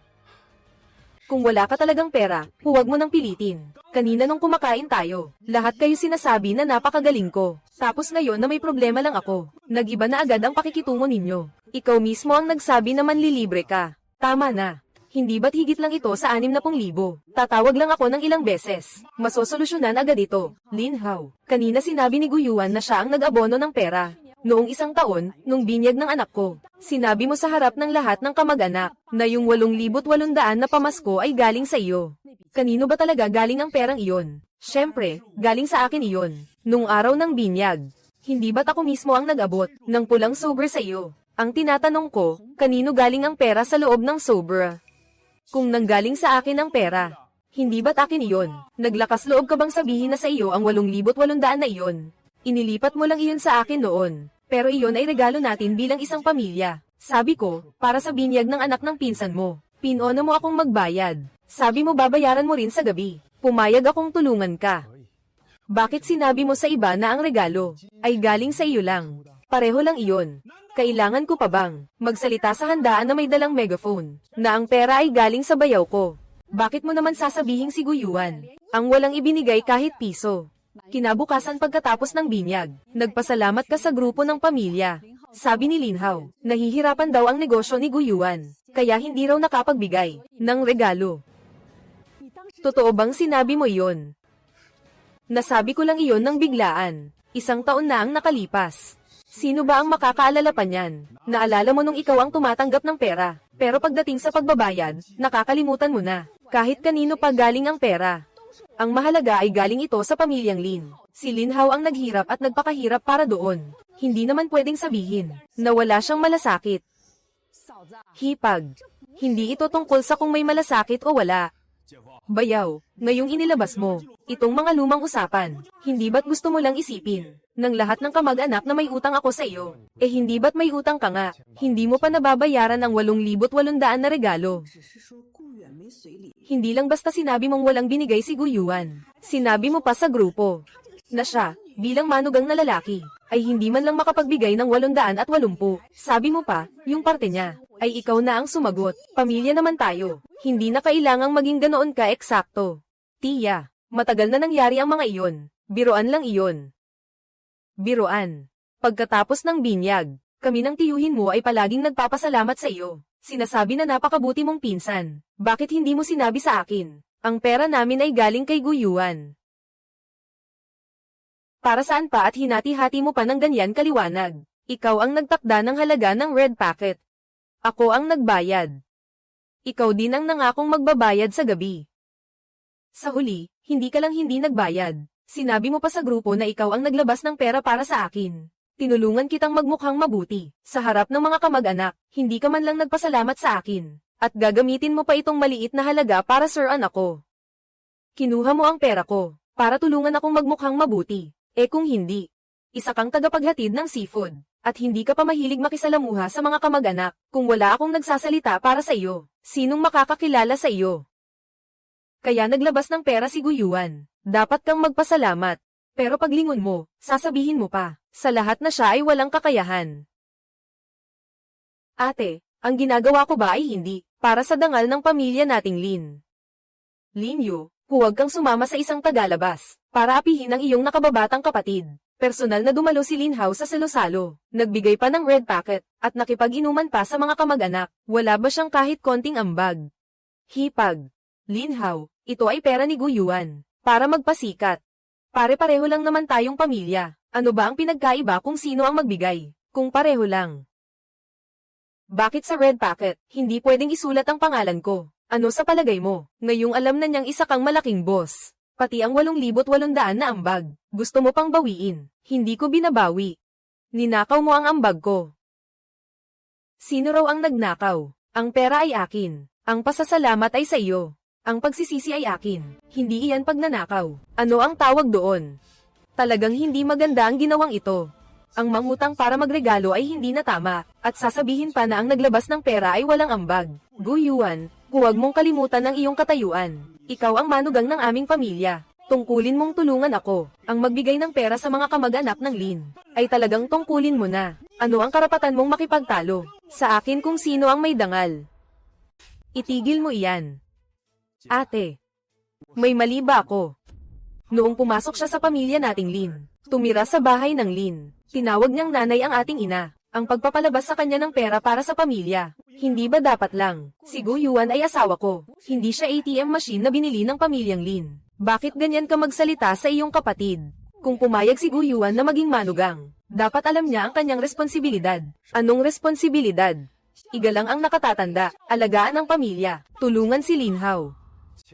Kung wala ka talagang pera, huwag mo nang pilitin. Kanina nung kumakain tayo, lahat kayo sinasabi na napakagaling ko. Tapos ngayon na may problema lang ako, nag-iba na agad ang pakikitungo ninyo. Ikaw mismo ang nagsabi na manlilibre ka. Tama na. Hindi ba't higit lang ito sa 60,000? Tatawag lang ako ng ilang beses. Masosolusyonan agad ito. Linhao, kanina sinabi ni Guyuan na siya ang nag-abono ng pera. Noong isang taon, nung binyag ng anak ko, sinabi mo sa harap ng lahat ng kamag-anak, na yung 8,800 na pamasko ay galing sa iyo. Kanino ba talaga galing ang perang iyon? Siyempre, galing sa akin iyon. Nung araw ng binyag, hindi ba't ako mismo ang nag-abot ng pulang sober sa iyo? Ang tinatanong ko, kanino galing ang pera sa loob ng sobra? Kung nanggaling sa akin ang pera, hindi ba't akin iyon? Naglakas loob ka bang sabihin na sa iyo ang 8,800 na iyon? Inilipat mo lang iyon sa akin noon, pero iyon ay regalo natin bilang isang pamilya. Sabi ko, para sa binyag ng anak ng pinsan mo. Pinona mo akong magbayad. Sabi mo babayaran mo rin sa gabi. Pumayag akong tulungan ka. Bakit sinabi mo sa iba na ang regalo ay galing sa iyo lang? Pareho lang iyon. Kailangan ko pa bang magsalita sa handaan na may dalang megaphone, na ang pera ay galing sa bayaw ko? Bakit mo naman sasabihing si Guyuan ang walang ibinigay kahit piso? Kinabukasan pagkatapos ng binyag, nagpasalamat ka sa grupo ng pamilya. Sabi ni Linhao, nahihirapan daw ang negosyo ni Guyuan, kaya hindi raw nakapagbigay ng regalo. Totoo bang sinabi mo iyon? Nasabi ko lang iyon ng biglaan. 1 taon na ang nakalipas. Sino ba ang makakaalala pa niyan? Naalala mo nung ikaw ang tumatanggap ng pera, pero pagdating sa pagbabayad, nakakalimutan mo na. Kahit kanino pa galing ang pera. Ang mahalaga ay galing ito sa pamilyang Lin. Si Linhao ang naghirap at nagpakahirap para doon. Hindi naman pwedeng sabihin na wala siyang malasakit. Hipag. Hindi ito tungkol sa kung may malasakit o wala. Bayaw, ngayong inilabas mo, itong mga lumang usapan, hindi ba't gusto mo lang isipin, ng lahat ng kamag-anak na may utang ako sa iyo, hindi ba't may utang ka nga, hindi mo pa nababayaran ang 8,800 na regalo. Hindi lang basta sinabi mong walang binigay si Guyuan, sinabi mo pa sa grupo, na siya, bilang manugang na lalaki, ay hindi man lang makapagbigay ng 880. Sabi mo pa, yung parte niya, ay ikaw na ang sumagot. Pamilya naman tayo. Hindi na kailangang maging ganoon ka eksakto. Tiya, matagal na nangyari ang mga iyon. Biruan lang iyon. Biruan. Pagkatapos ng binyag, kami ng tiyuhin mo ay palaging nagpapasalamat sa iyo. Sinasabi na napakabuti mong pinsan. Bakit hindi mo sinabi sa akin? Ang pera namin ay galing kay Guyuan. Para saan pa at hinati-hati mo pa ng ganyan kaliwanag? Ikaw ang nagtakda ng halaga ng red packet. Ako ang nagbayad. Ikaw din ang nangakong magbabayad sa gabi. Sa huli, hindi ka lang hindi nagbayad. Sinabi mo pa sa grupo na ikaw ang naglabas ng pera para sa akin. Tinulungan kitang magmukhang mabuti. Sa harap ng mga kamag-anak, hindi ka man lang nagpasalamat sa akin. At gagamitin mo pa itong maliit na halaga para suran ako. Kinuha mo ang pera ko, para tulungan akong magmukhang mabuti. Kung hindi, isa kang tagapaghatid ng seafood, at hindi ka pa mahilig makisalamuha sa mga kamag-anak, kung wala akong nagsasalita para sa iyo, sinong makakakilala sa iyo? Kaya naglabas ng pera si Guyuan. Dapat kang magpasalamat. Pero paglingon mo, sasabihin mo pa, sa lahat na siya ay walang kakayahan. Ate, ang ginagawa ko ba ay hindi, para sa dangal ng pamilya nating Lin. Linyo, huwag kang sumama sa isang tagalabas, para apihin ang iyong nakababatang kapatid. Personal na dumalo si Lin Hao sa salo-salo, nagbigay pa ng red packet, at nakipag-inuman pa sa mga kamag-anak. Wala ba siyang kahit konting ambag? Hipag. Lin Hao, ito ay pera ni Gu Yuan, para magpasikat. Pare-pareho lang naman tayong pamilya. Ano ba ang pinagkaiba kung sino ang magbigay? Kung pareho lang. Bakit sa red packet, hindi pwedeng isulat ang pangalan ko? Ano sa palagay mo? Ngayong alam na niyang isa kang malaking boss. Pati ang 8,800 na ambag. Gusto mo pang bawiin. Hindi ko binabawi. Ninakaw mo ang ambag ko. Sino raw ang nagnakaw? Ang pera ay akin. Ang pasasalamat ay sa iyo. Ang pagsisisi ay akin. Hindi iyan pagnanakaw. Ano ang tawag doon? Talagang hindi maganda ang ginawang ito. Ang mangutang para magregalo ay hindi na tama, at sasabihin pa na ang naglabas ng pera ay walang ambag. Gu Yuan, huwag mong kalimutan ang iyong katayuan. Ikaw ang manugang ng aming pamilya. Tungkulin mong tulungan ako. Ang magbigay ng pera sa mga kamag-anak ng Lin, ay talagang tungkulin mo na. Ano ang karapatan mong makipagtalo? Sa akin kung sino ang may dangal. Itigil mo iyan. Ate, may mali ba ako? Noong pumasok siya sa pamilya nating Lin, tumira sa bahay ng Lin, tinawag niyang nanay ang ating ina. Ang pagpapalabas sa kanya ng pera para sa pamilya, hindi ba dapat lang? Si Gu Yuan ay asawa ko, hindi siya ATM machine na binili ng pamilyang Lin. Bakit ganyan ka magsalita sa iyong kapatid? Kung pumayag si Gu Yuan na maging manugang, dapat alam niya ang kanyang responsibilidad. Anong responsibilidad? Igalang ang nakatatanda, alagaan ang pamilya, tulungan si Lin Hao.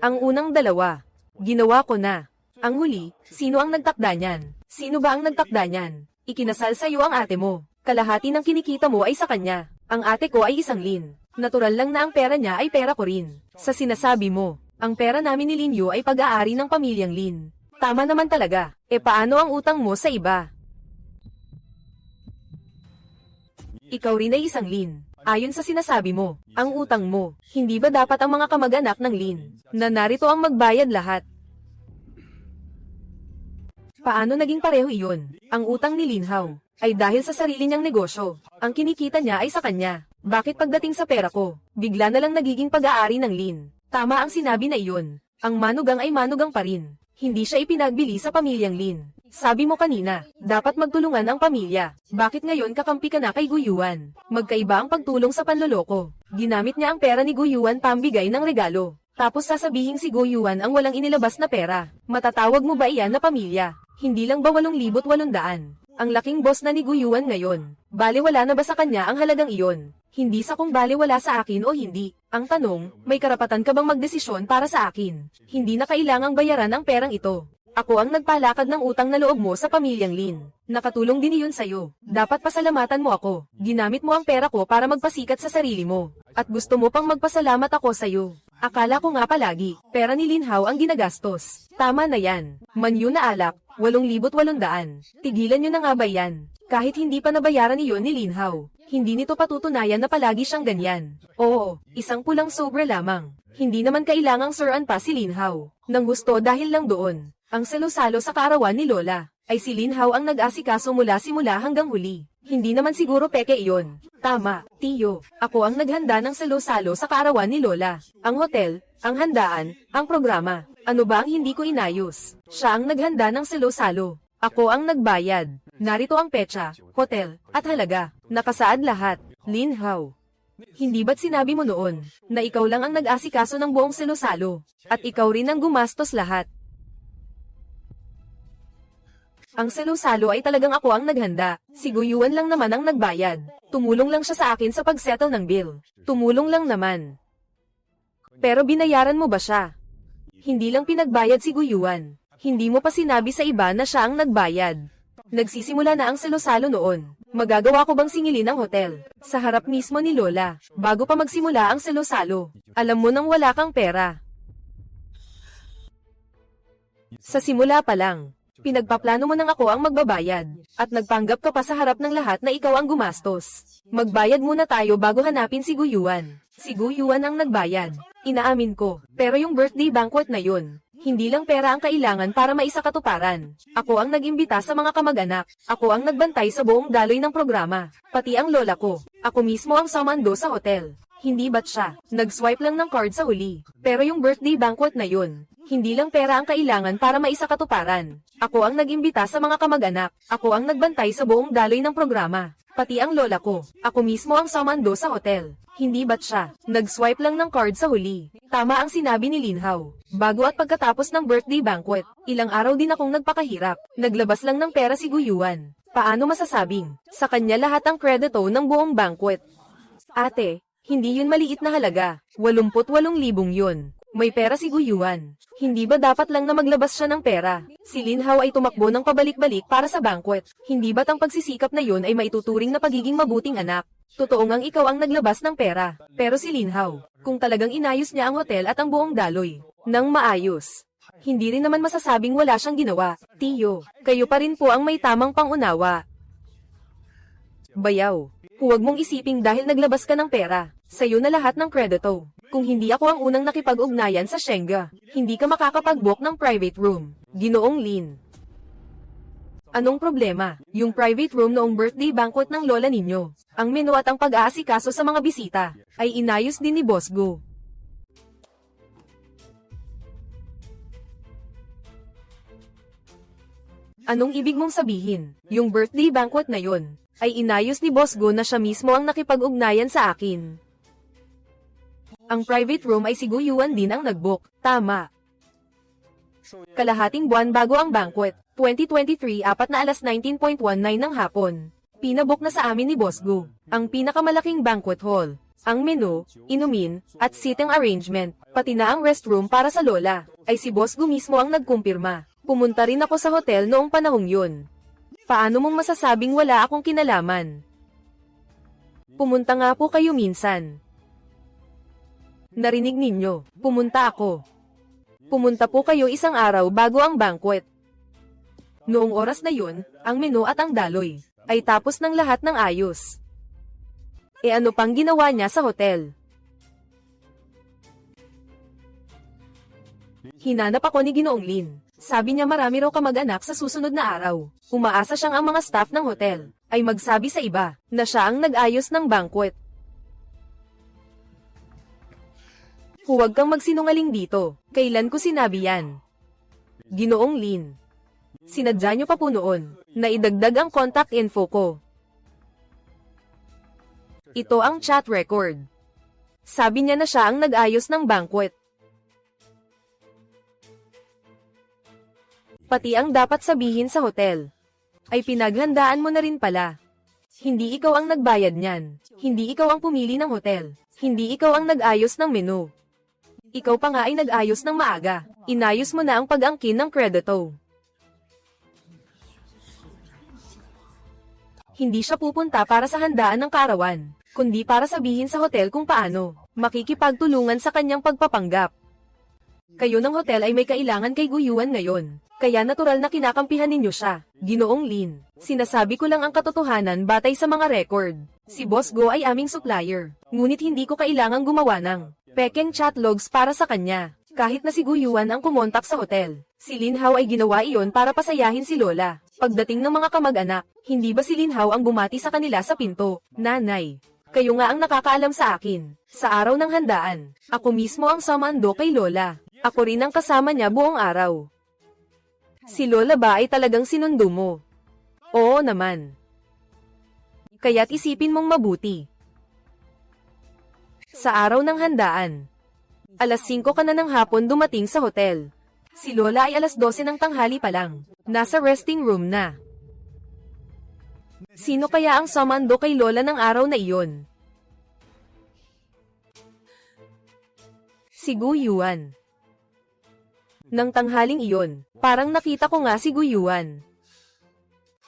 Ang unang dalawa, ginawa ko na. Ang huli, sino ang nagtakda niyan? Sino ba ang nagtakda niyan? Ikinasal sa iyo ang ate mo. Kalahati ng kinikita mo ay sa kanya. Ang ate ko ay isang Lin. Natural lang na ang pera niya ay pera ko rin. Sa sinasabi mo, ang pera namin ni Lin Yu ay pag-aari ng pamilyang Lin. Tama naman talaga. E paano ang utang mo sa iba? Ikaw rin ay isang Lin. Ayon sa sinasabi mo, ang utang mo, hindi ba dapat ang mga kamag-anak ng Lin, na narito ang magbayad lahat? Paano naging pareho iyon? Ang utang ni Lin Hao ay dahil sa sarili niyang negosyo. Ang kinikita niya ay sa kanya. Bakit pagdating sa pera ko, bigla na lang nagiging pag-aari ng Lin? Tama ang sinabi na iyon. Ang manugang ay manugang pa rin. Hindi siya ipinagbili sa pamilyang Lin. Sabi mo kanina, dapat magtulungan ang pamilya. Bakit ngayon kakampi ka na kay Gu Yuan? Magkaiba ang pagtulong sa panloloko. Ginamit niya ang pera ni Gu Yuan pambigay ng regalo. Tapos sasabihin si Gu Yuan ang walang inilabas na pera. Matatawag mo ba iyan na pamilya? Hindi lang ba 8,800? Ang laking boss na ni Gu Yuan ngayon. Baliwala na ba sa kanya ang halagang iyon? Hindi sa kung baliwala sa akin o hindi. Ang tanong, may karapatan ka bang magdesisyon para sa akin? Hindi na kailangang bayaran ang perang ito. Ako ang nagpalakad ng utang na loob mo sa pamilyang Lin. Nakatulong din iyon sa'yo. Dapat pasalamatan mo ako. Ginamit mo ang pera ko para magpasikat sa sarili mo. At gusto mo pang magpasalamat ako sa'yo. Akala ko nga palagi, pera ni Lin Hao ang ginagastos. Tama na yan. Manyu na alak, 8,800. Tigilan nyo na nga ba yan? Kahit hindi pa nabayaran iyon ni Lin Hao, hindi nito patutunayan na palagi siyang ganyan. Oo, isang pulang sobra lamang. Hindi naman kailangang suran pa si Lin Hao. Nang gusto dahil lang doon. Ang salo-salo sa kaarawan ni Lola, ay si Lin Hao ang nag-asikaso mula simula hanggang huli. Hindi naman siguro peke iyon. Tama, Tiyo. Ako ang naghanda ng salo-salo sa kaarawan ni Lola. Ang hotel, ang handaan, ang programa. Ano ba ang hindi ko inayos? Siya ang naghanda ng salo-salo. Ako ang nagbayad. Narito ang petsa, hotel, at halaga. Nakasaad lahat. Lin Hao. Hindi ba't sinabi mo noon, na ikaw lang ang nag-asikaso ng buong salo-salo, at ikaw rin ang gumastos lahat? Ang salo-salo ay talagang ako ang naghanda. Si Gu Yuan lang naman ang nagbayad. Tumulong lang siya sa akin sa pag-settle ng bill. Tumulong lang naman. Pero binayaran mo ba siya? Hindi lang pinagbayad si Gu Yuan. Hindi mo pa sinabi sa iba na siya ang nagbayad. Nagsisimula na ang salo-salo noon. Magagawa ko bang singilin ang hotel? Sa harap mismo ni Lola, bago pa magsimula ang salo-salo. Alam mo nang wala kang pera. Sa simula pa lang. Pinagpaplano mo nang ako ang magbabayad, at nagpanggap ka pa sa harap ng lahat na ikaw ang gumastos. Magbayad muna tayo bago hanapin si Gu Yuan. Si Gu Yuan ang nagbayad. Inaamin ko, pero yung birthday banquet na yun, Hindi lang pera ang kailangan para maisakatuparan. Ako ang nag-imbita sa mga kamag-anak. Ako ang nagbantay sa buong daloy ng programa. Pati ang lola ko. Ako mismo ang sumando sa hotel. Hindi ba't siya? Nag-swipe lang ng card sa huli. Pero yung birthday banquet na yun, hindi lang pera ang kailangan para maisakatuparan. Ako ang nag-imbita sa mga kamag-anak. Ako ang nagbantay sa buong daloy ng programa. Pati ang lola ko. Ako mismo ang sumando sa hotel. Hindi ba't siya? Nag-swipe lang ng card sa huli. Tama ang sinabi ni Linhao. Bago at pagkatapos ng birthday banquet, ilang araw din akong nagpakahirap. Naglabas lang ng pera si Guyuan. Paano masasabing? Sa kanya lahat ang kredito ng buong banquet. Ate, hindi yun maliit na halaga. 88,000 yun. May pera si Guyuan. Hindi ba dapat lang na maglabas siya ng pera? Si Linhao ay tumakbo ng pabalik-balik para sa banquet. Hindi ba't ang pagsisikap na yun ay maituturing na pagiging mabuting anak? Totoo ngang ikaw ang naglabas ng pera. Pero si Linhao, kung talagang inayos niya ang hotel at ang buong daloy, nang maayos, hindi rin naman masasabing wala siyang ginawa. Tiyo, kayo pa rin po ang may tamang pangunawa. Bayaw, huwag mong isiping dahil naglabas ka ng pera, sa'yo na lahat ng kredito. Kung hindi ako ang unang nakipag-ugnayan sa Shenga, hindi ka makakapag-book ng private room. Ginoong Lin. Anong problema? Yung private room noong birthday banquet ng lola ninyo, ang menu at ang pag-aasikaso sa mga bisita, ay inayos din ni Boss Go. Anong ibig mong sabihin? Yung birthday banquet na yun, ay inayos ni Boss Go na siya mismo ang nakipag-ugnayan sa akin. Ang private room ay si Guyuan din ang nag-book. Tama. Kalahating buwan bago ang banquet, 2023 apat na alas 19:19 ng hapon. Pinabook na sa amin ni Boss Go ang pinakamalaking banquet hall, ang menu, inumin, at seating arrangement, pati na ang restroom para sa lola, ay si Boss Go mismo ang nagkumpirma. Pumunta rin ako sa hotel noong panahong yun. Paano mong masasabing wala akong kinalaman? Pumunta nga po kayo minsan. Narinig ninyo, pumunta ako. Pumunta po kayo isang araw bago ang banquet. Noong oras na yun, ang menu at ang daloy, ay tapos ng lahat ng ayos. E ano pang ginawa niya sa hotel? Hinanap ako ni Ginoong Lin. Sabi niya marami raw kamag-anak sa susunod na araw. Umaasa siyang ang mga staff ng hotel, ay magsabi sa iba, na siya ang nag-ayos ng banquet. Huwag kang magsinungaling dito. Kailan ko sinabi yan? Ginoong Lin. Sinadya niyo pa po noon, na idagdag ang contact info ko. Ito ang chat record. Sabi niya na siya ang nag-ayos ng banquet. Pati ang dapat sabihin sa hotel, ay pinaghandaan mo na rin pala. Hindi ikaw ang nagbayad niyan. Hindi ikaw ang pumili ng hotel. Hindi ikaw ang nag-ayos ng menu. Ikaw pa nga ay nag-ayos ng maaga. Inayos mo na ang pag-angkin ng kredito. Hindi siya pupunta para sa handaan ng kaarawan, kundi para sabihin sa hotel kung paano makikipagtulungan sa kanyang pagpapanggap. Kayo ng hotel ay may kailangan kay Guyuan ngayon, kaya natural na kinakampihan ninyo siya. Ginoong Lin, sinasabi ko lang ang katotohanan batay sa mga record. Si Boss Go ay aming supplier, ngunit hindi ko kailangang gumawa ng pekeng chat logs para sa kanya. Kahit na si Guyuan ang kumontak sa hotel, si Linhao ay ginawa iyon para pasayahin si Lola. Pagdating ng mga kamag-anak, hindi ba si Linhao ang bumati sa kanila sa pinto? Nanay, kayo nga ang nakakaalam sa akin. Sa araw ng handaan, ako mismo ang sumando kay Lola. Ako rin ang kasama niya buong araw. Si Lola ba ay talagang sinundo mo? Oo naman. Kaya't isipin mong mabuti. Sa araw ng handaan, alas 5 ka na ng hapon dumating sa hotel. Si Lola ay alas 12 ng tanghali pa lang. Nasa resting room na. Sino kaya ang sumando kay Lola ng araw na iyon? Si Guyuan. Nang tanghaling iyon, parang nakita ko nga si Guyuan.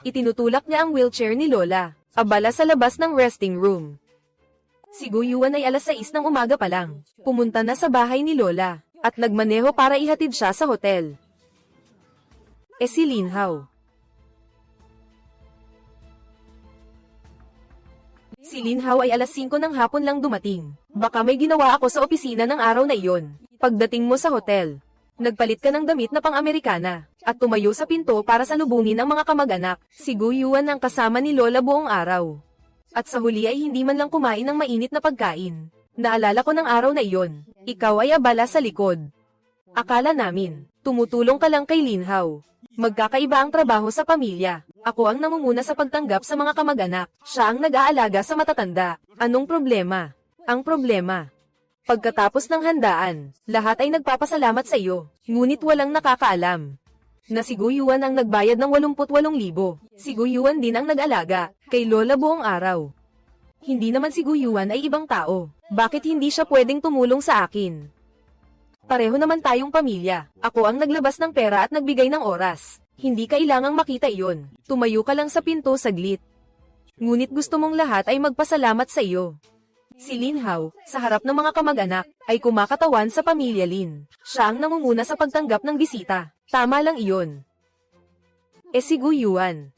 Itinutulak niya ang wheelchair ni Lola, abala sa labas ng resting room. Si Guyuan ay alas 6 ng umaga pa lang. Pumunta na sa bahay ni Lola, at nagmaneho para ihatid siya sa hotel. Si Linhao. Si Linhao ay alas 5 ng hapon lang dumating. Baka may ginawa ako sa opisina ng araw na iyon. Pagdating mo sa hotel, Nagpalit ka ng damit na pang-Amerikana, at tumayo sa pinto para salubungin ang mga kamag-anak. Si Gu Yuan ang kasama ni Lola buong araw. At sa huli ay hindi man lang kumain ng mainit na pagkain. Naalala ko ng araw na iyon, ikaw ay abala sa likod. Akala namin, tumutulong ka lang kay Lin Hao. Magkakaiba ang trabaho sa pamilya. Ako ang namumuna sa pagtanggap sa mga kamag-anak. Siya ang nag-aalaga sa matatanda. Anong problema? Ang problema. Pagkatapos ng handaan, lahat ay nagpapasalamat sa iyo. Ngunit walang nakakaalam na si Gu Yuan ang nagbayad ng 88,000. Si Gu Yuan din ang nag-alaga kay Lola buong araw. Hindi naman si Gu Yuan ay ibang tao. Bakit hindi siya pwedeng tumulong sa akin? Pareho naman tayong pamilya. Ako ang naglabas ng pera at nagbigay ng oras. Hindi kailangang makita iyon. Tumayo ka lang sa pinto saglit. Ngunit gusto mong lahat ay magpasalamat sa iyo. Si Lin Hao, sa harap ng mga kamag-anak, ay kumakatawan sa pamilya Lin. Siya ang namumuna sa pagtanggap ng bisita. Tama lang iyon. Si Gu Yuan.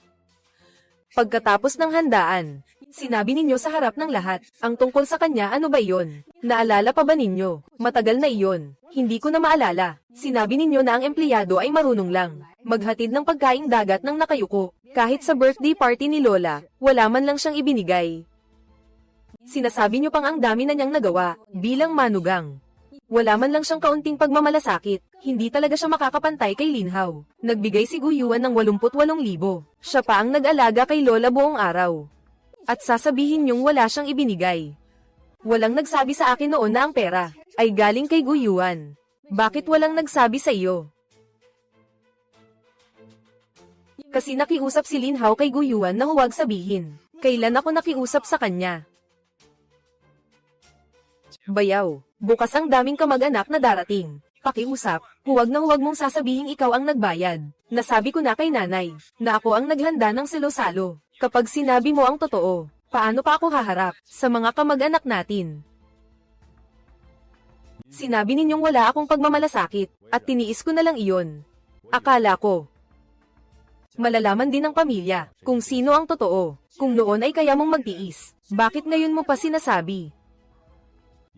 Pagkatapos ng handaan, sinabi ninyo sa harap ng lahat, ang tungkol sa kanya ano ba iyon? Naalala pa ba ninyo? Matagal na iyon. Hindi ko na maalala. Sinabi ninyo na ang empleyado ay marunong lang maghatid ng pagkaing dagat ng nakayuko. Kahit sa birthday party ni Lola, wala man lang siyang ibinigay. Sinasabi niyo pang ang dami na niyang nagawa, bilang manugang. Wala man lang siyang kaunting pagmamalasakit. Hindi talaga siya makakapantay kay Lin Hao. Nagbigay si Gu Yuan ng 88,000. Siya pa ang nag-alaga kay Lola buong araw. At sasabihin niyong wala siyang ibinigay. Walang nagsabi sa akin noon na ang pera ay galing kay Gu Yuan. Bakit walang nagsabi sa iyo? Kasi nakiusap si Lin Hao kay Gu Yuan na huwag sabihin. Kailan ako nakiusap sa kanya? Bayaw, bukas ang daming kamag-anak na darating. Pakiusap, huwag na huwag mong sasabihing ikaw ang nagbayad. Nasabi ko na kay nanay, na ako ang naghanda ng salo-salo. Kapag sinabi mo ang totoo, paano pa ako haharap sa mga kamag-anak natin? Sinabi ninyong wala akong pagmamalasakit, at tiniis ko na lang iyon. Akala ko, malalaman din ng pamilya, kung sino ang totoo. Kung noon ay kaya mong magtiis, bakit ngayon mo pa sinasabi?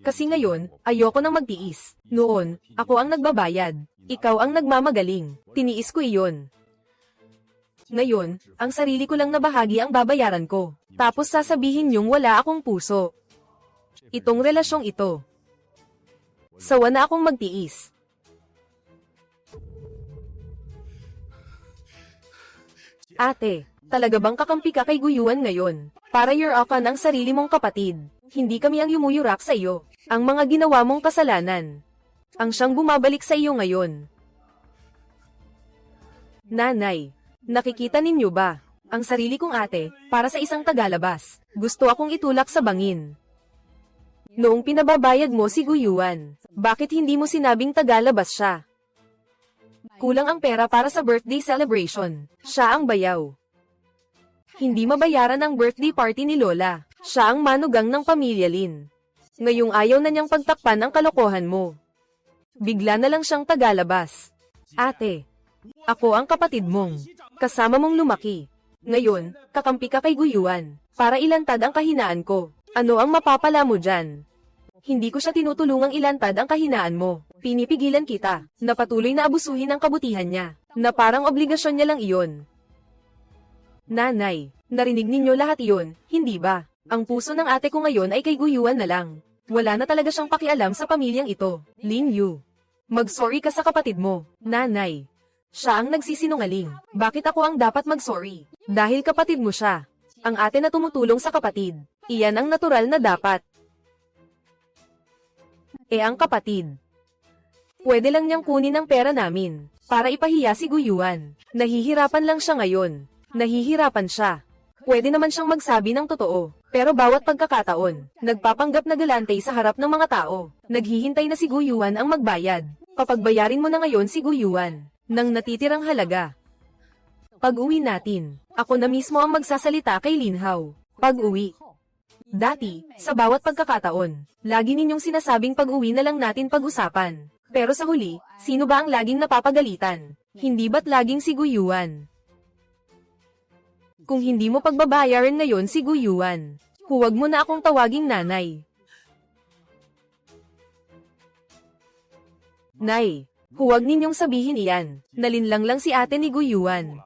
Kasi ngayon, ayoko nang magtiis. Noon, ako ang nagbabayad. Ikaw ang nagmamagaling. Tiniis ko iyon. Ngayon, ang sarili ko lang na bahagi ang babayaran ko. Tapos sasabihin niyong wala akong puso. Itong relasyong ito. Sawa na akong magtiis. Ate, talaga bang kakampi ka kay Gu Yuan ngayon? Para you're-okan ang sarili mong kapatid. Hindi kami ang yumuyurak sa iyo. Ang mga ginawa mong kasalanan. Ang siyang bumabalik sa iyo ngayon. Nanay, nakikita ninyo ba? Ang sarili kong ate, para sa isang tagalabas. Gusto akong itulak sa bangin. Noong pinababayad mo si Gu Yuan, bakit hindi mo sinabing tagalabas siya? Kulang ang pera para sa birthday celebration. Siya ang bayaw. Hindi mabayaran ang birthday party ni Lola. Siya ang manugang ng pamilya Lin. Ngayong ayaw na niyang pagtakpan ang kalokohan mo. Bigla na lang siyang tagalabas. Ate, ako ang kapatid mong, kasama mong lumaki. Ngayon, kakampi ka kay Gu Yuan, para ilantad ang kahinaan ko. Ano ang mapapala mo dyan? Hindi ko siya tinutulungang ilantad ang kahinaan mo. Pinipigilan kita, na patuloy na abusuhin ang kabutihan niya, na parang obligasyon niya lang iyon. Nanay, narinig ninyo lahat iyon, hindi ba? Ang puso ng ate ko ngayon ay kay Gu Yuan na lang. Wala na talaga siyang pakialam sa pamilyang ito. Lin Yu, mag-sorry ka sa kapatid mo. Nanay, siya ang nagsisinungaling. Bakit ako ang dapat mag-sorry? Dahil kapatid mo siya. Ang ate na tumutulong sa kapatid. Iyan ang natural na dapat. Ang kapatid. Pwede lang niyang kunin ang pera namin, para ipahiya si Gu Yuan. Nahihirapan lang siya ngayon. Nahihirapan siya. Pwede naman siyang magsabi ng totoo. Pero bawat pagkakataon, nagpapanggap na galante sa harap ng mga tao. Naghihintay na si Gu Yuan ang magbayad. Papagbayarin mo na ngayon si Gu Yuan ng natitirang halaga. Pag-uwi natin, ako na mismo ang magsasalita kay Lin Hao. Pag-uwi. Dati, sa bawat pagkakataon, lagi ninyong sinasabing pag-uwi na lang natin pag-usapan. Pero sa huli, sino ba ang laging napapagalitan? Hindi ba't laging si Gu Yuan? Kung hindi mo pagbabayaran ngayon si Gu Yuan, huwag mo na akong tawaging nanay. Nay, Huwag ninyong sabihin iyan. Nalinlang lang si ate ni Guyuan.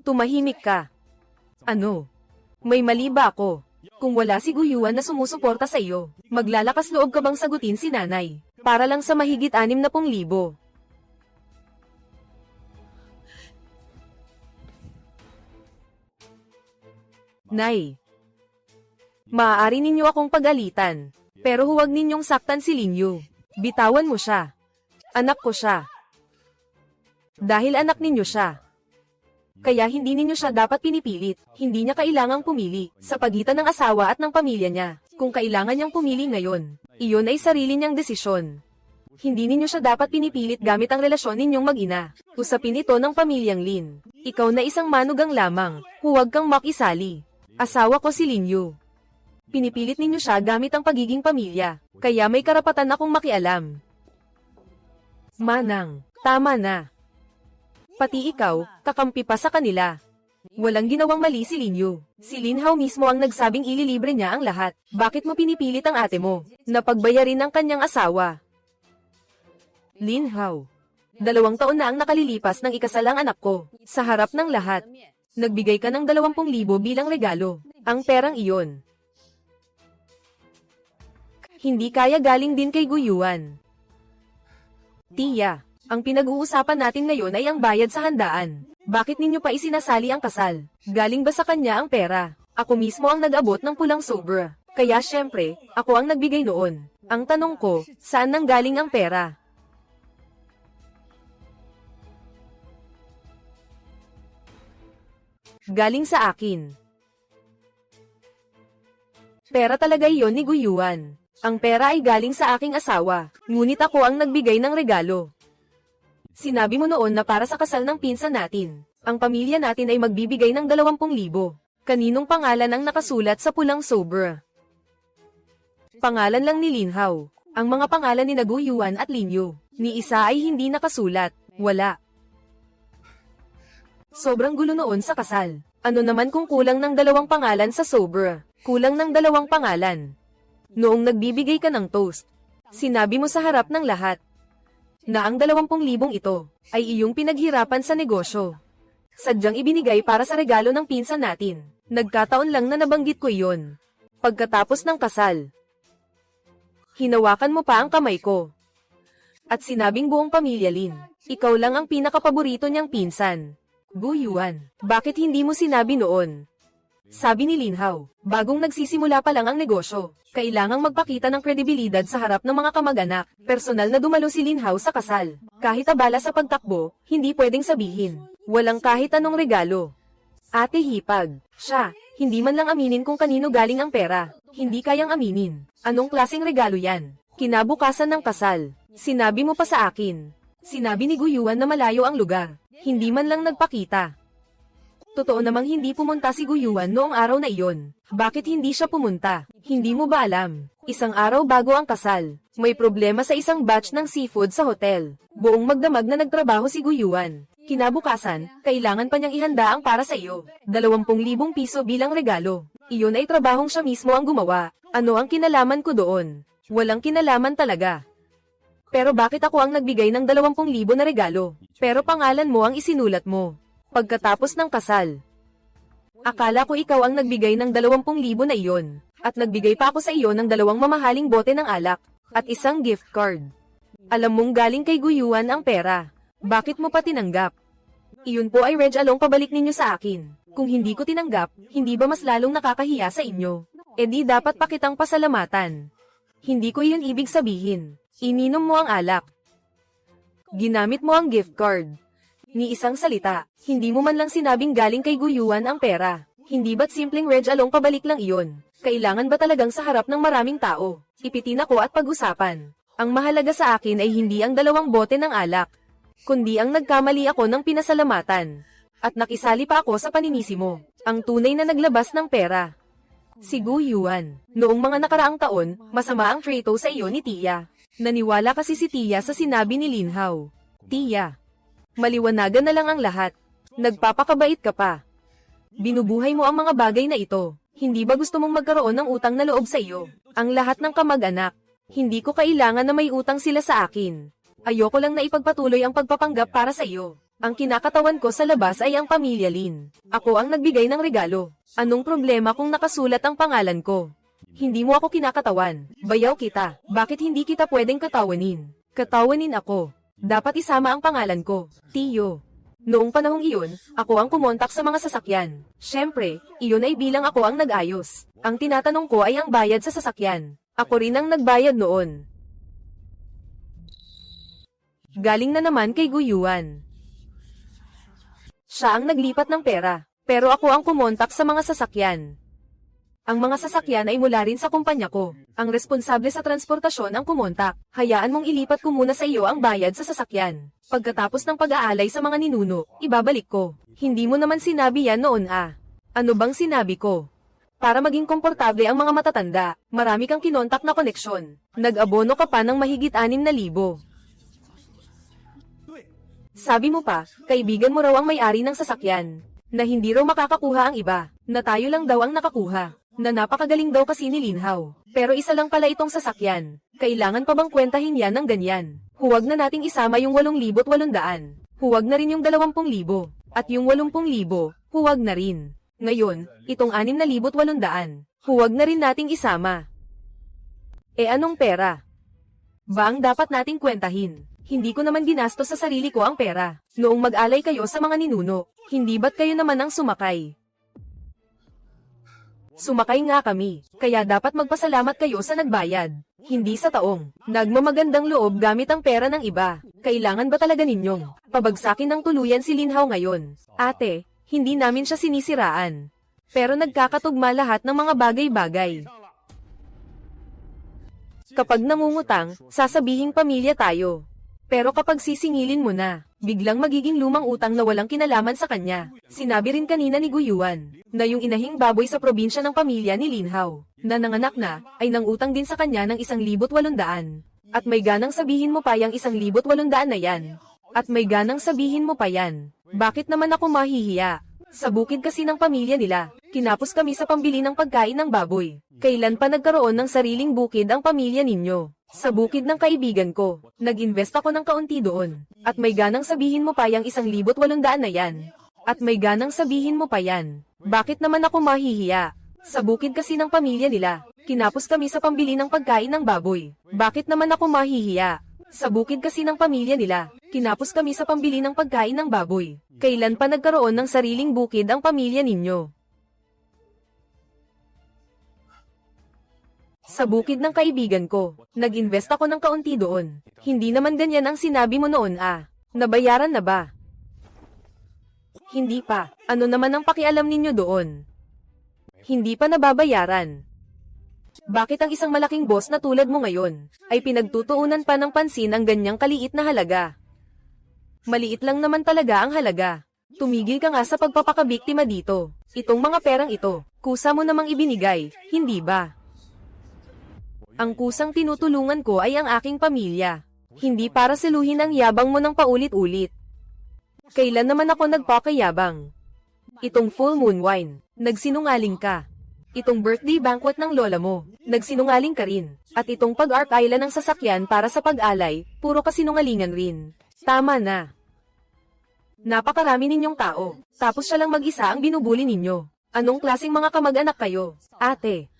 Tumahimik ka. Ano? May mali ba ako? Kung wala si Guyuan na sumusuporta sa iyo, maglalakas loob ka bang sagutin si nanay? Para lang sa mahigit 60,000. Nay. Maaari ninyo akong pagalitan. Pero huwag ninyong saktan si Linyu. Bitawan mo siya. Anak ko siya. Dahil anak ninyo siya. Kaya hindi ninyo siya dapat pinipilit. Hindi niya kailangang pumili sa pagitan ng asawa at ng pamilya niya. Kung kailangan niyang pumili ngayon, iyon ay sarili niyang desisyon. Hindi ninyo siya dapat pinipilit gamit ang relasyon ninyong mag-ina. Usapin ito ng pamilyang Lin. Ikaw na isang manugang lamang, huwag kang makisali. Asawa ko si Linyu. Pinipilit ninyo siya gamit ang pagiging pamilya, kaya may karapatan akong makialam. Manang, tama na. Pati ikaw, kakampi pa sa kanila. Walang ginawang mali si Linyu. Si Linhao mismo ang nagsabing ililibre niya ang lahat. Bakit mo pinipilit ang ate mo, na pagbayarin ang kanyang asawa? Linhao, 2 taon na ang nakalilipas ng ikasalang anak ko. Sa harap ng lahat, nagbigay ka ng 20,000 bilang regalo. Ang perang iyon. Hindi kaya galing din kay Guyuan. Tiya, ang pinag-uusapan natin ngayon ay ang bayad sa handaan. Bakit ninyo pa isinasali ang kasal? Galing ba sa kanya ang pera? Ako mismo ang nag-abot ng pulang sobra. Kaya syempre, ako ang nagbigay noon. Ang tanong ko, saan nang galing ang pera? Galing sa akin. Pera talaga iyon ni Guyuan. Ang pera ay galing sa aking asawa, ngunit ako ang nagbigay ng regalo. Sinabi mo noon na para sa kasal ng pinsan natin, ang pamilya natin ay magbibigay ng 20,000. Kaninong pangalan ang nakasulat sa pulang sobra? Pangalan lang ni Linhao. Ang mga pangalan ni Guyuan at Linyu, ni isa ay hindi nakasulat, wala. Sobrang gulo noon sa kasal. Ano naman kung kulang ng 2 pangalan sa sobra? Kulang ng 2 pangalan. Noong nagbibigay ka ng toast, sinabi mo sa harap ng lahat na ang 20,000 ito ay iyong pinaghirapan sa negosyo. Sadyang ibinigay para sa regalo ng pinsan natin. Nagkataon lang na nabanggit ko iyon. Pagkatapos ng kasal, hinawakan mo pa ang kamay ko. At sinabing buong pamilya Lin, ikaw lang ang pinakapaborito niyang pinsan. Guyuan, bakit hindi mo sinabi noon? Sabi ni Linhao, bagong nagsisimula pa lang ang negosyo, kailangang magpakita ng kredibilidad sa harap ng mga kamag-anak. Personal na dumalo si Linhao sa kasal. Kahit abala sa pagtakbo, hindi pwedeng sabihin. Walang kahit anong regalo. Ate hipag, siya, hindi man lang aminin kung kanino galing ang pera. Hindi kayang aminin. Anong klaseng regalo yan? Kinabukasan ng kasal. Sinabi mo pa sa akin. Sinabi ni Guyuan na malayo ang lugar. Hindi man lang nagpakita. Totoo namang hindi pumunta si Guyuan noong araw na iyon. Bakit hindi siya pumunta? Hindi mo ba alam? Isang araw bago ang kasal, may problema sa isang batch ng seafood sa hotel. Buong magdamag na nagtrabaho si Guyuan. Kinabukasan, kailangan pa niyang ihanda ang para sa iyo. 20,000 piso bilang regalo. Iyon ay trabahong siya mismo ang gumawa. Ano ang kinalaman ko doon? Walang kinalaman talaga. Pero bakit ako ang nagbigay ng 20,000 na regalo? Pero pangalan mo ang isinulat mo. Pagkatapos ng kasal, akala ko ikaw ang nagbigay ng 20,000 na iyon, at nagbigay pa ako sa iyo ng 2 mamahaling bote ng alak, at isang gift card. Alam mong galing kay Guyuan ang pera. Bakit mo pa tinanggap? Iyon po ay Reg Along pabalik ninyo sa akin. Kung hindi ko tinanggap, hindi ba mas lalong nakakahiya sa inyo? E di dapat pa kitang pasalamatan. Hindi ko iyon ibig sabihin. Ininom mo ang alak. Ginamit mo ang gift card. Ni isang salita, hindi mo man lang sinabing galing kay Guyuan ang pera. Hindi ba't simpleng Reg Along pabalik lang iyon? Kailangan ba talagang sa harap ng maraming tao? Ipitin ako at pag-usapan. Ang mahalaga sa akin ay hindi ang 2 bote ng alak, kundi ang nagkamali ako ng pinasalamatan. At nakisali pa ako sa paninisi mo, ang tunay na naglabas ng pera. Si Guyuan, noong mga nakaraang taon, masama ang trato sa iyo ni Tia. Naniwala kasi si Tia sa sinabi ni Linhao. Tia, maliwanagan na lang ang lahat. Nagpapakabait ka pa. Binubuhay mo ang mga bagay na ito. Hindi ba gusto mong magkaroon ng utang na loob sa iyo? Ang lahat ng kamag-anak. Hindi ko kailangan na may utang sila sa akin. Ayoko lang na ipagpatuloy ang pagpapanggap para sa iyo. Ang kinakatawan ko sa labas ay ang pamilya Lin. Ako ang nagbigay ng regalo. Anong problema kung nakasulat ang pangalan ko? Hindi mo ako kinakatawan. Bayaw kita. Bakit hindi kita pwedeng katawanin? Katawanin ako. Dapat isama ang pangalan ko. Tiyo. Noong panahong iyon, ako ang kumontak sa mga sasakyan. Siyempre, iyon ay bilang ako ang nag-ayos. Ang tinatanong ko ay ang bayad sa sasakyan. Ako rin ang nagbayad noon. Galing na naman kay Guyuan. Siya ang naglipat ng pera, pero ako ang kumontak sa mga sasakyan. Ang mga sasakyan ay mula rin sa kumpanya ko. Ang responsable sa transportasyon ang kumontak. Hayaan mong ilipat ko muna sa iyo ang bayad sa sasakyan. Pagkatapos ng pag-aalay sa mga ninuno, ibabalik ko. Hindi mo naman sinabi yan noon ah. Ano bang sinabi ko? Para maging komportable ang mga matatanda, marami kang kinontak na koneksyon. Nag-abono ka pa ng mahigit 6,000. Sabi mo pa, kaibigan mo raw ang may-ari ng sasakyan. Na hindi raw makakakuha ang iba. Na tayo lang daw ang nakakuha. Na napakagaling daw kasi ni Linhao. Pero isa lang pala itong sasakyan. Kailangan pa bang kwentahin yan ng ganyan? Huwag na nating isama yung 8,800. Huwag na rin yung 20,000. At yung 80,000, huwag na rin. Ngayon, itong 6,800, huwag na rin nating isama. Anong pera? Ba ang dapat nating kwentahin? Hindi ko naman ginastos sa sarili ko ang pera. Noong mag-alay kayo sa mga ninuno, hindi ba't kayo naman ang sumakay? Sumakay nga kami, kaya dapat magpasalamat kayo sa nagbayad. Hindi sa taong nagmamagandang loob gamit ang pera ng iba. Kailangan ba talaga ninyong pabagsakin ng tuluyan si Linhao ngayon? Ate, hindi namin siya sinisiraan. Pero nagkakatugma lahat ng mga bagay-bagay. Kapag nangungutang, sasabihing pamilya tayo. Pero kapag sisingilin mo na, biglang magiging lumang utang na walang kinalaman sa kanya. Sinabi rin kanina ni Guyuan, na yung inahing baboy sa probinsya ng pamilya ni Linhao, na nanganak na, ay nangutang din sa kanya ng 1,800. At may ganang sabihin mo pa yung 1,800 na yan. At may ganang sabihin mo pa yan. Bakit naman ako mahihiya? Sa bukid kasi ng pamilya nila, kinapos kami sa pambili ng pagkain ng baboy. Kailan pa nagkaroon ng sariling bukid ang pamilya ninyo? Sa bukid ng kaibigan ko, nag-invest ako ng kaunti doon. At may ganang sabihin mo pa yung 1,800 na yan. At may ganang sabihin mo pa yan. Bakit naman ako mahihiya? Sa bukid kasi ng pamilya nila, kinapos kami sa pambili ng pagkain ng baboy. Bakit naman ako mahihiya? Sa bukid kasi ng pamilya nila, kinapos kami sa pambili ng pagkain ng baboy. Kailan pa nagkaroon ng sariling bukid ang pamilya ninyo? Sa bukid ng kaibigan ko, nag-invest ako ng kaunti doon. Hindi naman ganyan ang sinabi mo noon ah. Nabayaran na ba? Hindi pa. Ano naman ang pakialam ninyo doon? Hindi pa nababayaran. Bakit ang isang malaking boss na tulad mo ngayon, ay pinagtutuunan pa ng pansin ang ganyang kaliit na halaga? Maliit lang naman talaga ang halaga. Tumigil ka nga sa pagpapakabiktima dito. Itong mga perang ito, kusa mo namang ibinigay, hindi ba? Ang kusang tinutulungan ko ay ang aking pamilya. Hindi para siluhin ang yabang mo ng paulit-ulit. Kailan naman ako nagpakayabang? Itong full moon wine, nagsinungaling ka. Itong birthday banquet ng lola mo, nagsinungaling ka rin. At itong pag-Ark Island ng sasakyan para sa pag-alay, puro kasinungalingan rin. Tama na. Napakarami ninyong tao, tapos siya lang mag-isa ang binubuli ninyo. Anong klaseng mga kamag-anak kayo, ate?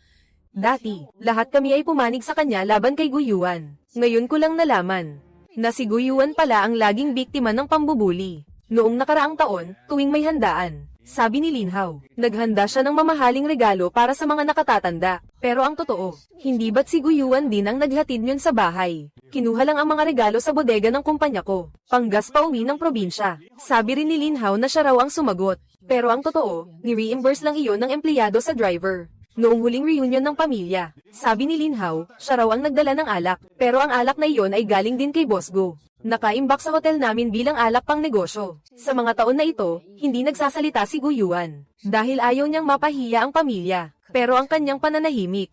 Dati, lahat kami ay pumanig sa kanya laban kay Guyuan. Ngayon ko lang nalaman na si Guyuan pala ang laging biktima ng pambubuli. Noong nakaraang taon, tuwing may handaan, sabi ni Linhao, naghanda siya ng mamahaling regalo para sa mga nakatatanda. Pero ang totoo, hindi ba't si Guyuan din ang naghatid niyon sa bahay? Kinuha lang ang mga regalo sa bodega ng kumpanya ko, panggas pa uwi ng probinsya. Sabi rin ni Linhao na siya raw ang sumagot. Pero ang totoo, ni-reimburse lang iyon ng empleyado sa driver. Noong huling reunion ng pamilya, sabi ni Linhao, siya raw ang nagdala ng alak, pero ang alak na iyon ay galing din kay Boss Go. Nakaimbak sa hotel namin bilang alak pang negosyo. Sa mga taon na ito, hindi nagsasalita si Guyuan, dahil ayaw niyang mapahiya ang pamilya, pero ang kanyang pananahimik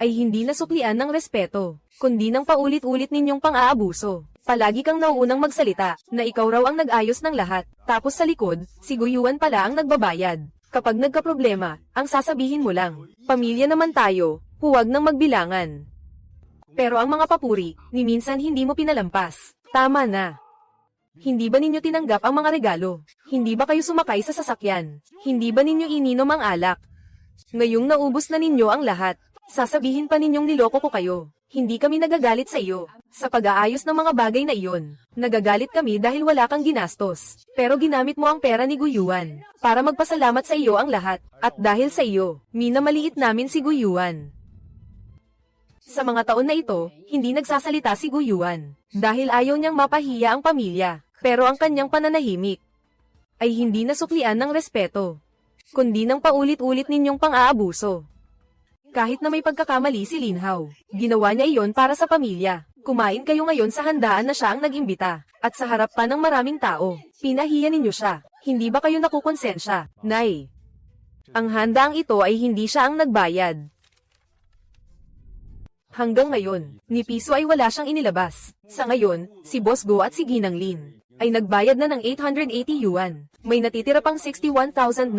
ay hindi nasuklian ng respeto, kundi ng paulit-ulit ninyong pang-aabuso. Palagi kang nauunang magsalita, na ikaw raw ang nag-ayos ng lahat, tapos sa likod, si Guyuan pala ang nagbabayad. Kapag nagkaproblema, ang sasabihin mo lang, pamilya naman tayo, huwag nang magbilangan. Pero ang mga papuri, ni minsan hindi mo pinalampas. Tama na. Hindi ba ninyo tinanggap ang mga regalo? Hindi ba kayo sumakay sa sasakyan? Hindi ba ninyo ininom ang alak? Ngayong naubos na ninyo ang lahat, sasabihin pa ninyong niloko ko kayo. Hindi kami nagagalit sa iyo. Sa pag-aayos ng mga bagay na iyon, nagagalit kami dahil wala kang ginastos. Pero ginamit mo ang pera ni Guyuan para magpasalamat sa iyo ang lahat. At dahil sa iyo, minamaliit namin si Guyuan. Sa mga taon na ito, hindi nagsasalita si Guyuan dahil ayaw niyang mapahiya ang pamilya. Pero ang kanyang pananahimik ay hindi nasuklian ng respeto, kundi ng paulit-ulit ninyong pang-aabuso. Kahit na may pagkakamali si Linhao, ginawa niya iyon para sa pamilya. Kumain kayo ngayon sa handaan na siya ang nag-imbita, at sa harap pa ng maraming tao, pinahiya ninyo siya. Hindi ba kayo nakukonsensya, Nay? Ang handaang ito ay hindi siya ang nagbayad. Hanggang ngayon, ni piso ay wala siyang inilabas. Sa ngayon, si Boss Go at si Ginang Lin ay nagbayad na ng 880 yuan. May natitira pang 61,920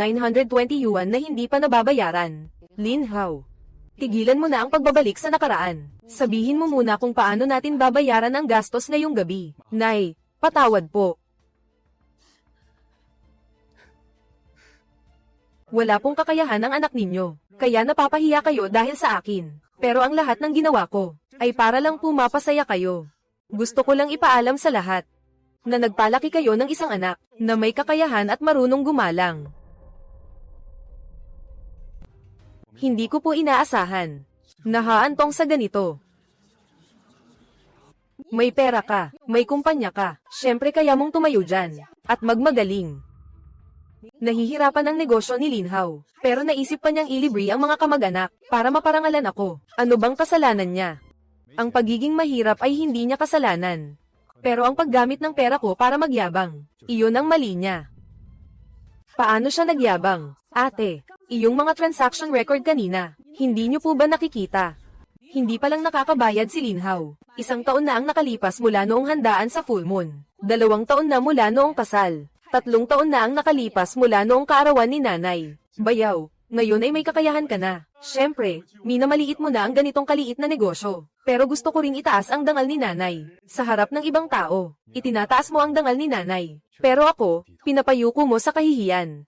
yuan na hindi pa nababayaran. Linhao, tigilan mo na ang pagbabalik sa nakaraan. Sabihin mo muna kung paano natin babayaran ang gastos ngayong gabi. Nay, patawad po. Wala pong kakayahan ang anak ninyo, kaya napapahiya kayo dahil sa akin. Pero ang lahat ng ginawa ko ay para lang po mapasaya kayo. Gusto ko lang ipaalam sa lahat na nagpalaki kayo ng isang anak na may kakayahan at marunong gumalang. Hindi ko po inaasahan na haantong sa ganito. May pera ka, may kumpanya ka, syempre kaya mong tumayo dyan, at magmagaling. Nahihirapan ang negosyo ni Linhao, pero naisip pa niyang ilibre ang mga kamag-anak para maparangalan ako. Ano bang kasalanan niya? Ang pagiging mahirap ay hindi niya kasalanan. Pero ang paggamit ng pera ko para magyabang, iyon ang mali niya. Paano siya nagyabang? Ate, iyong mga transaction record kanina, hindi niyo po ba nakikita? Hindi pa lang nakakabayad si Linhao. 1 taon na ang nakalipas mula noong handaan sa full moon. 2 taon na mula noong kasal. 3 taon na ang nakalipas mula noong kaarawan ni nanay. Bayaw, ngayon ay may kakayahan ka na. Siyempre, minamaliit mo na ang ganitong kaliit na negosyo. Pero gusto ko ring itaas ang dangal ni nanay. Sa harap ng ibang tao, itinataas mo ang dangal ni nanay. Pero ako, pinapayuko mo sa kahihiyan.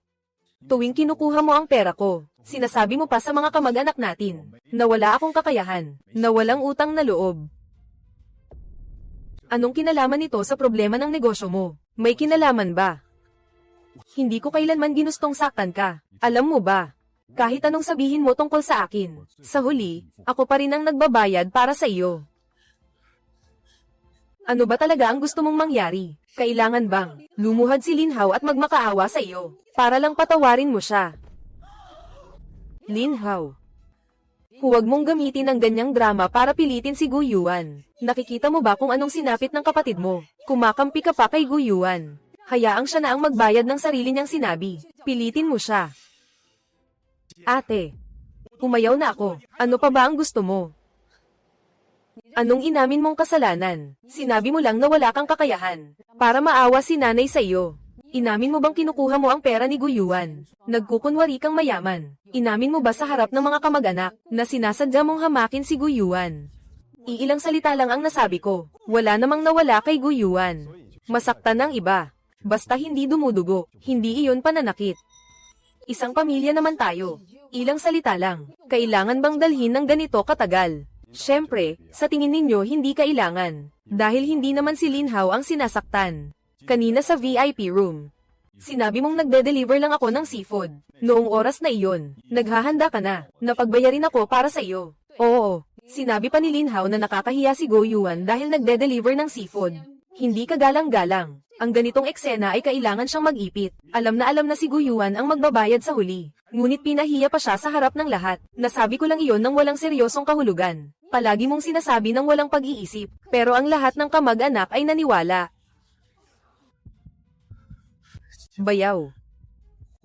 Tuwing kinukuha mo ang pera ko, sinasabi mo pa sa mga kamag-anak natin, na wala akong kakayahan, na walang utang na loob. Anong kinalaman nito sa problema ng negosyo mo? May kinalaman ba? Hindi ko kailanman ginustong saktan ka. Alam mo ba? Kahit anong sabihin mo tungkol sa akin, sa huli, ako pa rin ang nagbabayad para sa iyo. Ano ba talaga ang gusto mong mangyari? Kailangan bang lumuhad si Linhao at magmakaawa sa iyo, para lang patawarin mo siya? Linhao, huwag mong gamitin ang ganyang drama para pilitin si Guyuan. Nakikita mo ba kung anong sinapit ng kapatid mo? Kumakampi ka pa kay Guyuan. Hayaang siya na ang magbayad ng sarili niyang sinabi. Pilitin mo siya. Ate, umayaw na ako. Ano pa ba ang gusto mo? Anong inamin mong kasalanan? Sinabi mo lang na wala kang kakayahan para maawa si nanay sa iyo. Inamin mo bang kinukuha mo ang pera ni Guyuan? Nagkukunwari kang mayaman. Inamin mo ba sa harap ng mga kamag-anak na sinasadya mong hamakin si Guyuan? Iilang salita lang ang nasabi ko. Wala namang nawala kay Guyuan. Masaktan ng iba. Basta hindi dumudugo, hindi iyon pananakit. Isang pamilya naman tayo. Ilang salita lang. Kailangan bang dalhin ng ganito katagal? Siyempre, sa tingin ninyo hindi kailangan. Dahil hindi naman si Linhao ang sinasaktan. Kanina sa VIP room, sinabi mong nagde-deliver lang ako ng seafood. Noong oras na iyon, naghahanda ka na. Napagbayarin ako para sa iyo. Oo, sinabi pa ni Linhao na nakakahiya si Guyuan dahil nagde-deliver ng seafood. Hindi ka galang-galang. Ang ganitong eksena ay kailangan siyang mag-ipit. Alam na si Guyuan ang magbabayad sa huli. Ngunit pinahiya pa siya sa harap ng lahat. Nasabi ko lang iyon ng walang seryosong kahulugan. Palagi mong sinasabi ng walang pag-iisip. Pero ang lahat ng kamag-anak ay naniwala. Bayaw.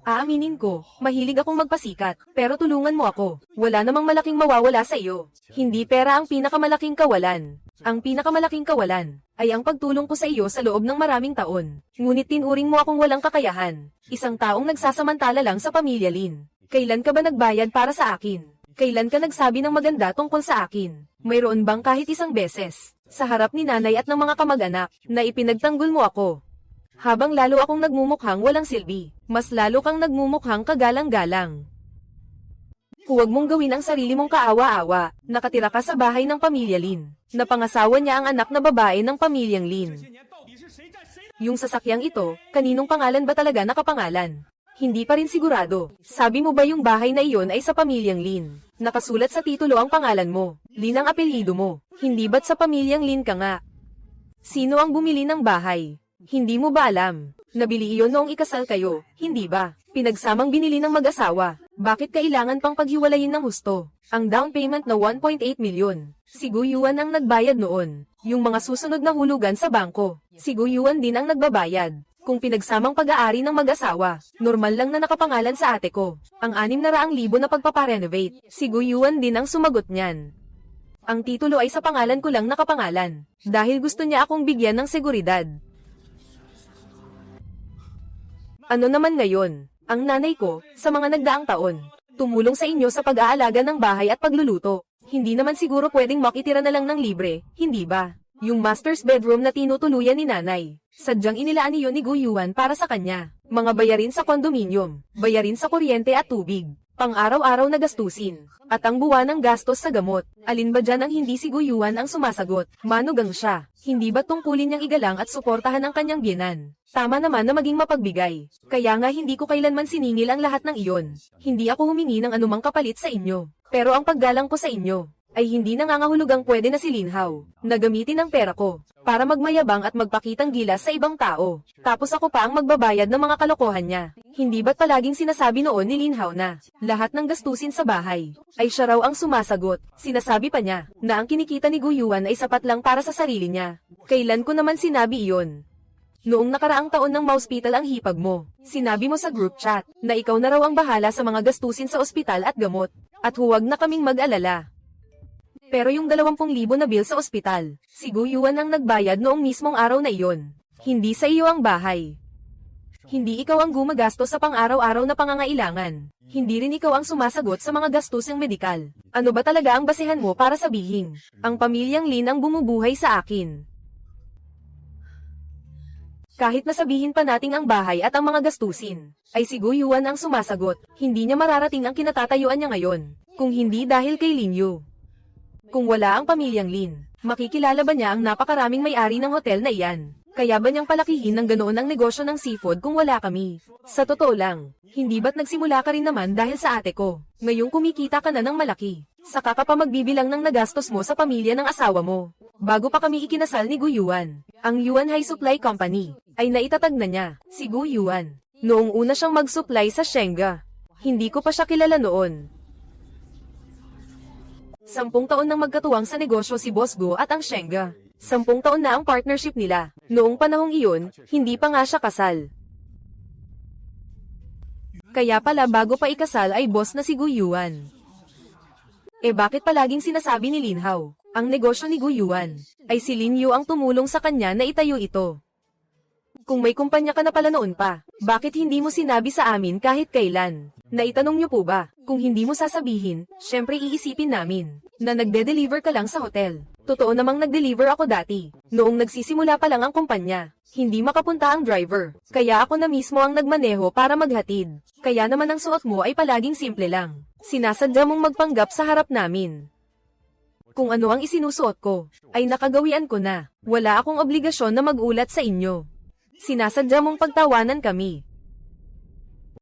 Aaminin ko, mahilig akong magpasikat, pero tulungan mo ako. Wala namang malaking mawawala sa iyo. Hindi pera ang pinakamalaking kawalan. Ang pinakamalaking kawalan ay ang pagtulong ko sa iyo sa loob ng maraming taon. Ngunit tinuring mo akong walang kakayahan. Isang taong nagsasamantala lang sa pamilya Lin. Kailan ka ba nagbayad para sa akin? Kailan ka nagsabi ng maganda tungkol sa akin? Mayroon bang kahit isang beses, sa harap ni nanay at ng mga kamag-anak, na ipinagtanggol mo ako? Habang lalo akong nagmumukhang walang silbi, mas lalo kang nagmumukhang kagalang-galang. Huwag mong gawin ang sarili mong kaawa-awa, nakatira ka sa bahay ng pamilya Lin. Napangasawa niya ang anak na babae ng pamilyang Lin. Yung sasakyang ito, kaninong pangalan ba talaga nakapangalan? Hindi pa rin sigurado. Sabi mo ba yung bahay na iyon ay sa pamilyang Lin? Nakasulat sa titulo ang pangalan mo. Lin ang apelyido mo. Hindi ba't sa pamilyang Lin ka nga? Sino ang bumili ng bahay? Hindi mo ba alam? Nabili iyon noong ikasal kayo, hindi ba? Pinagsamang binili ng mag-asawa. Bakit kailangan pang paghiwalayin ng husto? Ang down payment na 1.8 milyon. Si Guyuan ang nagbayad noon. Yung mga susunod na hulugan sa bangko, si Guyuan din ang nagbabayad. Kung pinagsamang pag-aari ng mag-asawa, normal lang na nakapangalan sa ate ko. Ang 600,000 na pagpaparenovate, si Guyuan din ang sumagot niyan. Ang titulo ay sa pangalan ko lang nakapangalan, dahil gusto niya akong bigyan ng seguridad. Ano naman ngayon, ang nanay ko, sa mga nagdaang taon, tumulong sa inyo sa pag-aalaga ng bahay at pagluluto. Hindi naman siguro pwedeng makitira na lang ng libre, hindi ba? Yung master's bedroom na tinutuluyan ni nanay, sadyang inilaan niyo ni Guyuan para sa kanya. Mga bayarin sa kondominium, bayarin sa kuryente at tubig, pang-araw-araw na gastusin, at ang buwan ng gastos sa gamot. Alin ba dyan ang hindi si Guyuan ang sumasagot? Manugang siya. Hindi ba tungkulin niyang igalang at suportahan ang kanyang biyenan? Tama naman na maging mapagbigay. Kaya nga hindi ko kailanman siningil ang lahat ng iyon. Hindi ako humingi ng anumang kapalit sa inyo. Pero ang paggalang ko sa inyo, ay hindi nangangahulugang pwede na si Linhaw, na gamitin ang pera ko, para magmayabang at magpakitang gilas sa ibang tao. Tapos ako pa ang magbabayad ng mga kalokohan niya. Hindi ba't palaging sinasabi noon ni Linhaw na, lahat ng gastusin sa bahay, ay siya raw ang sumasagot. Sinasabi pa niya, na ang kinikita ni Guyuan ay sapat lang para sa sarili niya. Kailan ko naman sinabi iyon? Noong nakaraang taon ng ma-hospital ang hipag mo, sinabi mo sa group chat, na ikaw na raw ang bahala sa mga gastusin sa ospital at gamot, at huwag na kaming mag-alala. Pero yung 20,000 na bill sa ospital, si Guyuan ang nagbayad noong mismong araw na iyon. Hindi sa iyo ang bahay. Hindi ikaw ang gumagastos sa pang-araw-araw na pangangailangan. Hindi rin ikaw ang sumasagot sa mga gastusing medikal. Ano ba talaga ang basehan mo para sabihin, ang pamilyang Lin ang bumubuhay sa akin? Kahit nasabihin pa nating ang bahay at ang mga gastusin, ay si Guyuan ang sumasagot. Hindi niya mararating ang kinatatayuan niya ngayon, kung hindi dahil kay Linyu. Kung wala ang pamilyang Lin, makikilala ba niya ang napakaraming may-ari ng hotel na iyan? Kaya ba niyang palakihin ng ganoon ang negosyo ng seafood kung wala kami? Sa totoo lang, hindi ba't nagsimula ka rin naman dahil sa ate ko? Ngayong kumikita ka na ng malaki, saka ka pa magbibilang ng nagastos mo sa pamilya ng asawa mo. Bago pa kami ikinasal ni Guyuan, ang Yuan High Supply Company, ay naitatag na niya, si Guyuan. Noong una siyang mag-supply sa Shenga. Hindi ko pa siya kilala noon. 10 taon nang magkatuwang sa negosyo si Boss Go at ang Shenga. 10 taon na ang partnership nila. Noong panahong iyon, hindi pa nga siya kasal. Kaya pala bago pa ikasal ay boss na si Guyuan. Bakit palaging sinasabi ni Linhaw, ang negosyo ni Guyuan, ay si Linyu ang tumulong sa kanya na itayo ito? Kung may kumpanya ka na pala noon pa, bakit hindi mo sinabi sa amin kahit kailan? Naitanong niyo po ba? Kung hindi mo sasabihin, syempre iisipin namin, na nagde-deliver ka lang sa hotel. Totoo namang nag-deliver ako dati, noong nagsisimula pa lang ang kumpanya. Hindi makapunta ang driver, kaya ako na mismo ang nagmaneho para maghatid. Kaya naman ang suot mo ay palaging simple lang. Sinasadya mong magpanggap sa harap namin. Kung ano ang isinusuot ko, ay nakagawian ko na. Wala akong obligasyon na magulat sa inyo. Sinasadya mong pagtawanan kami.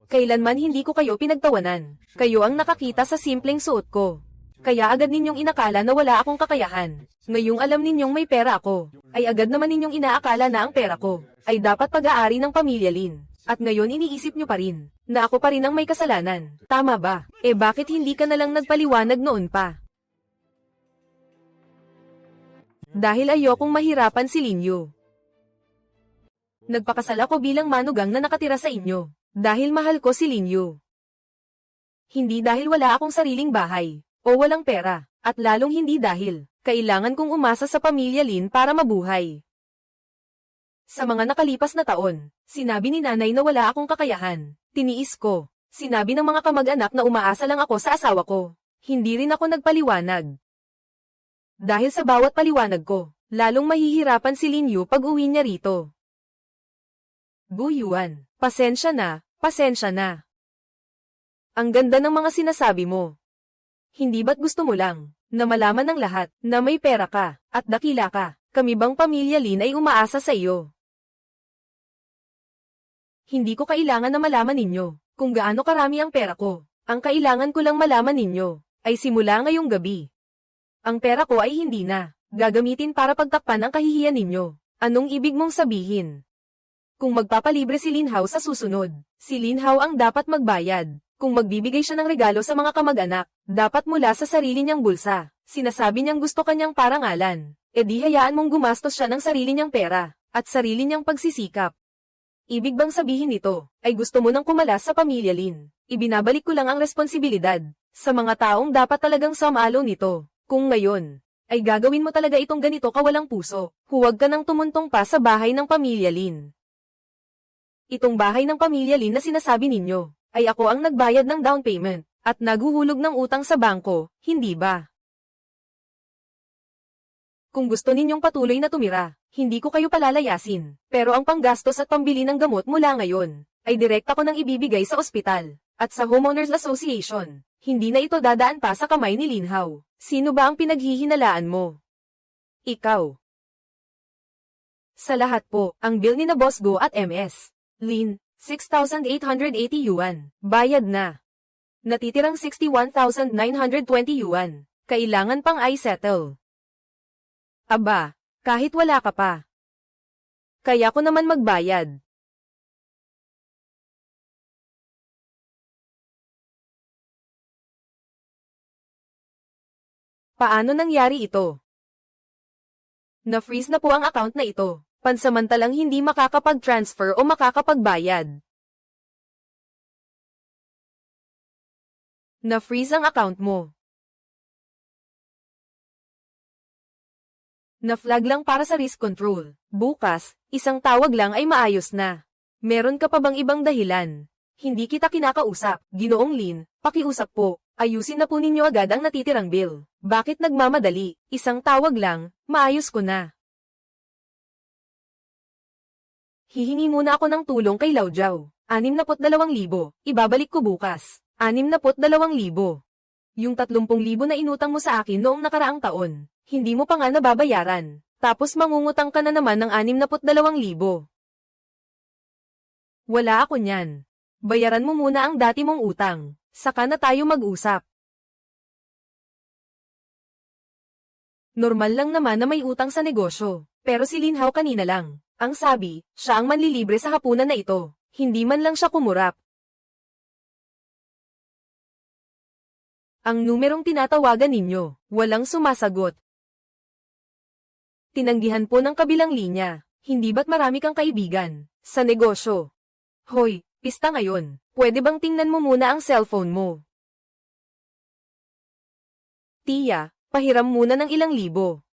Kailanman hindi ko kayo pinagtawanan. Kayo ang nakakita sa simpleng suot ko. Kaya agad ninyong inakala na wala akong kakayahan. Ngayong alam ninyong may pera ako, ay agad naman ninyong inaakala na ang pera ko ay dapat pag-aari ng pamilya Lin. At ngayon iniisip nyo pa rin, na ako pa rin ang may kasalanan. Tama ba? Bakit hindi ka na lang nagpaliwanag noon pa? Dahil ayokong mahirapan si Linyu. Nagpakasal ako bilang manugang na nakatira sa inyo. Dahil mahal ko si Linyu. Hindi dahil wala akong sariling bahay, o walang pera, at lalong hindi dahil kailangan kong umasa sa pamilya Lin para mabuhay. Sa mga nakalipas na taon, sinabi ni nanay na wala akong kakayahan. Tiniis ko. Sinabi ng mga kamag-anak na umaasa lang ako sa asawa ko. Hindi rin ako nagpaliwanag. Dahil sa bawat paliwanag ko, lalong mahihirapan si Lin Yu pag uwi niya rito. Gu Yuan, pasensya na, pasensya na. Ang ganda ng mga sinasabi mo. Hindi ba't gusto mo lang, na malaman ng lahat, na may pera ka, at dakila ka, kami bang pamilya Lin ay umaasa sa iyo? Hindi ko kailangan na malaman ninyo, kung gaano karami ang pera ko. Ang kailangan ko lang malaman ninyo, ay simula ngayong gabi. Ang pera ko ay hindi na, gagamitin para pagtakpan ang kahihiyan ninyo. Anong ibig mong sabihin? Kung magpapalibre si Lin Hao sa susunod, si Lin Hao ang dapat magbayad. Kung magbibigay siya ng regalo sa mga kamag-anak, dapat mula sa sarili niyang bulsa. Sinasabi niyang gusto kanyang parangalan, edi hayaan mong gumastos siya ng sarili niyang pera, at sarili niyang pagsisikap. Ibig bang sabihin nito, ay gusto mo nang kumalas sa pamilya Lin? Ibinabalik ko lang ang responsibilidad, sa mga taong dapat talagang samalo nito. Kung ngayon, ay gagawin mo talaga itong ganito kawalang puso, huwag ka nang tumuntong pa sa bahay ng pamilya Lin. Itong bahay ng pamilya Lin na sinasabi ninyo, ay ako ang nagbayad ng down payment, at naguhulog ng utang sa bangko, hindi ba? Kung gusto ninyong patuloy na tumira, hindi ko kayo palalayasin, pero ang panggastos at pambili ng gamot mula ngayon, ay direkta ko nang ibibigay sa ospital, at sa Homeowners Association. Hindi na ito dadaan pa sa kamay ni Lin Hao. Sino ba ang pinaghihinalaan mo? Ikaw. Sa lahat po, ang bill ni na Boss Go at MS Lin, 6,880 yuan. Bayad na. Natitirang 61,920 yuan. Kailangan pang i-settle. Aba, kahit wala ka pa. Kaya ko naman magbayad. Paano nangyari ito? Na-freeze na po ang account na ito. Pansamantalang hindi makakapag-transfer o makakapagbayad. Na-freeze ang account mo. Na-flag lang para sa risk control. Bukas, isang tawag lang ay maayos na. Meron ka pa bang ibang dahilan? Hindi kita kinakausap. Ginoong Lin, pakiusap po. Ayusin na po ninyo agad ang natitirang bill. Bakit nagmamadali? Isang tawag lang, maayos ko na. Hihingi muna ako ng tulong kay Lao Jiao. 62,000. Ibabalik ko bukas. 62,000. Yung 30,000 na inutang mo sa akin noong nakaraang taon, hindi mo pa nga nababayaran. Tapos mangungutang ka na naman ng 62,000. Wala ako niyan. Bayaran mo muna ang dati mong utang. Saka na tayo mag-usap. Normal lang naman na may utang sa negosyo. Pero si Lin Hao kanina lang. Ang sabi, siya ang manlilibre sa hapunan na ito. Hindi man lang siya kumurap. Ang numerong tinatawagan ninyo, walang sumasagot. Tinanggihan po ng kabilang linya. Hindi ba't marami kang kaibigan sa negosyo? Hoy, pista ngayon. Pwede bang tingnan mo muna ang cellphone mo? Tia, pahiram muna ng ilang libo.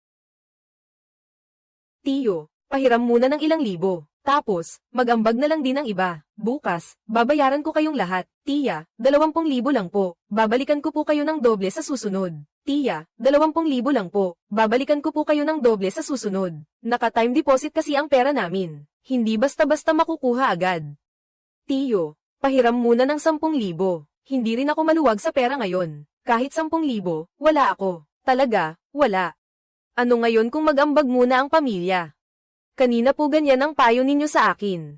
Tiyo, pahiram muna ng ilang libo. Tapos, mag-ambag na lang din ang iba. Bukas, babayaran ko kayong lahat. Tia, 20,000 lang po. Babalikan ko po kayo ng doble sa susunod. Tia, 20,000 lang po. Babalikan ko po kayo ng doble sa susunod. Naka-time deposit kasi ang pera namin. Hindi basta-basta makukuha agad. Tiyo, pahiram muna ng 10,000. Hindi rin ako maluwag sa pera ngayon. Kahit 10,000, wala ako. Talaga, wala. Ano ngayon kung mag-ambag muna ang pamilya? Kanina po ganyan ang payo ninyo sa akin.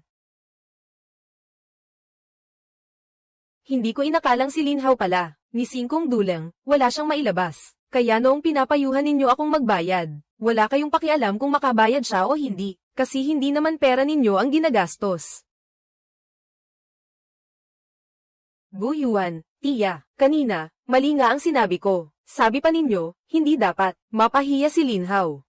Hindi ko inakalang si Lin Hao pala. Ni Singkong Dulang, wala siyang mailabas. Kaya noong pinapayuhan ninyo akong magbayad, wala kayong pakialam kung makabayad siya o hindi. Kasi hindi naman pera ninyo ang ginagastos. Gu Yuan, Tia, kanina, mali nga ang sinabi ko. Sabi pa ninyo, hindi dapat, mapahiya si Lin Hao.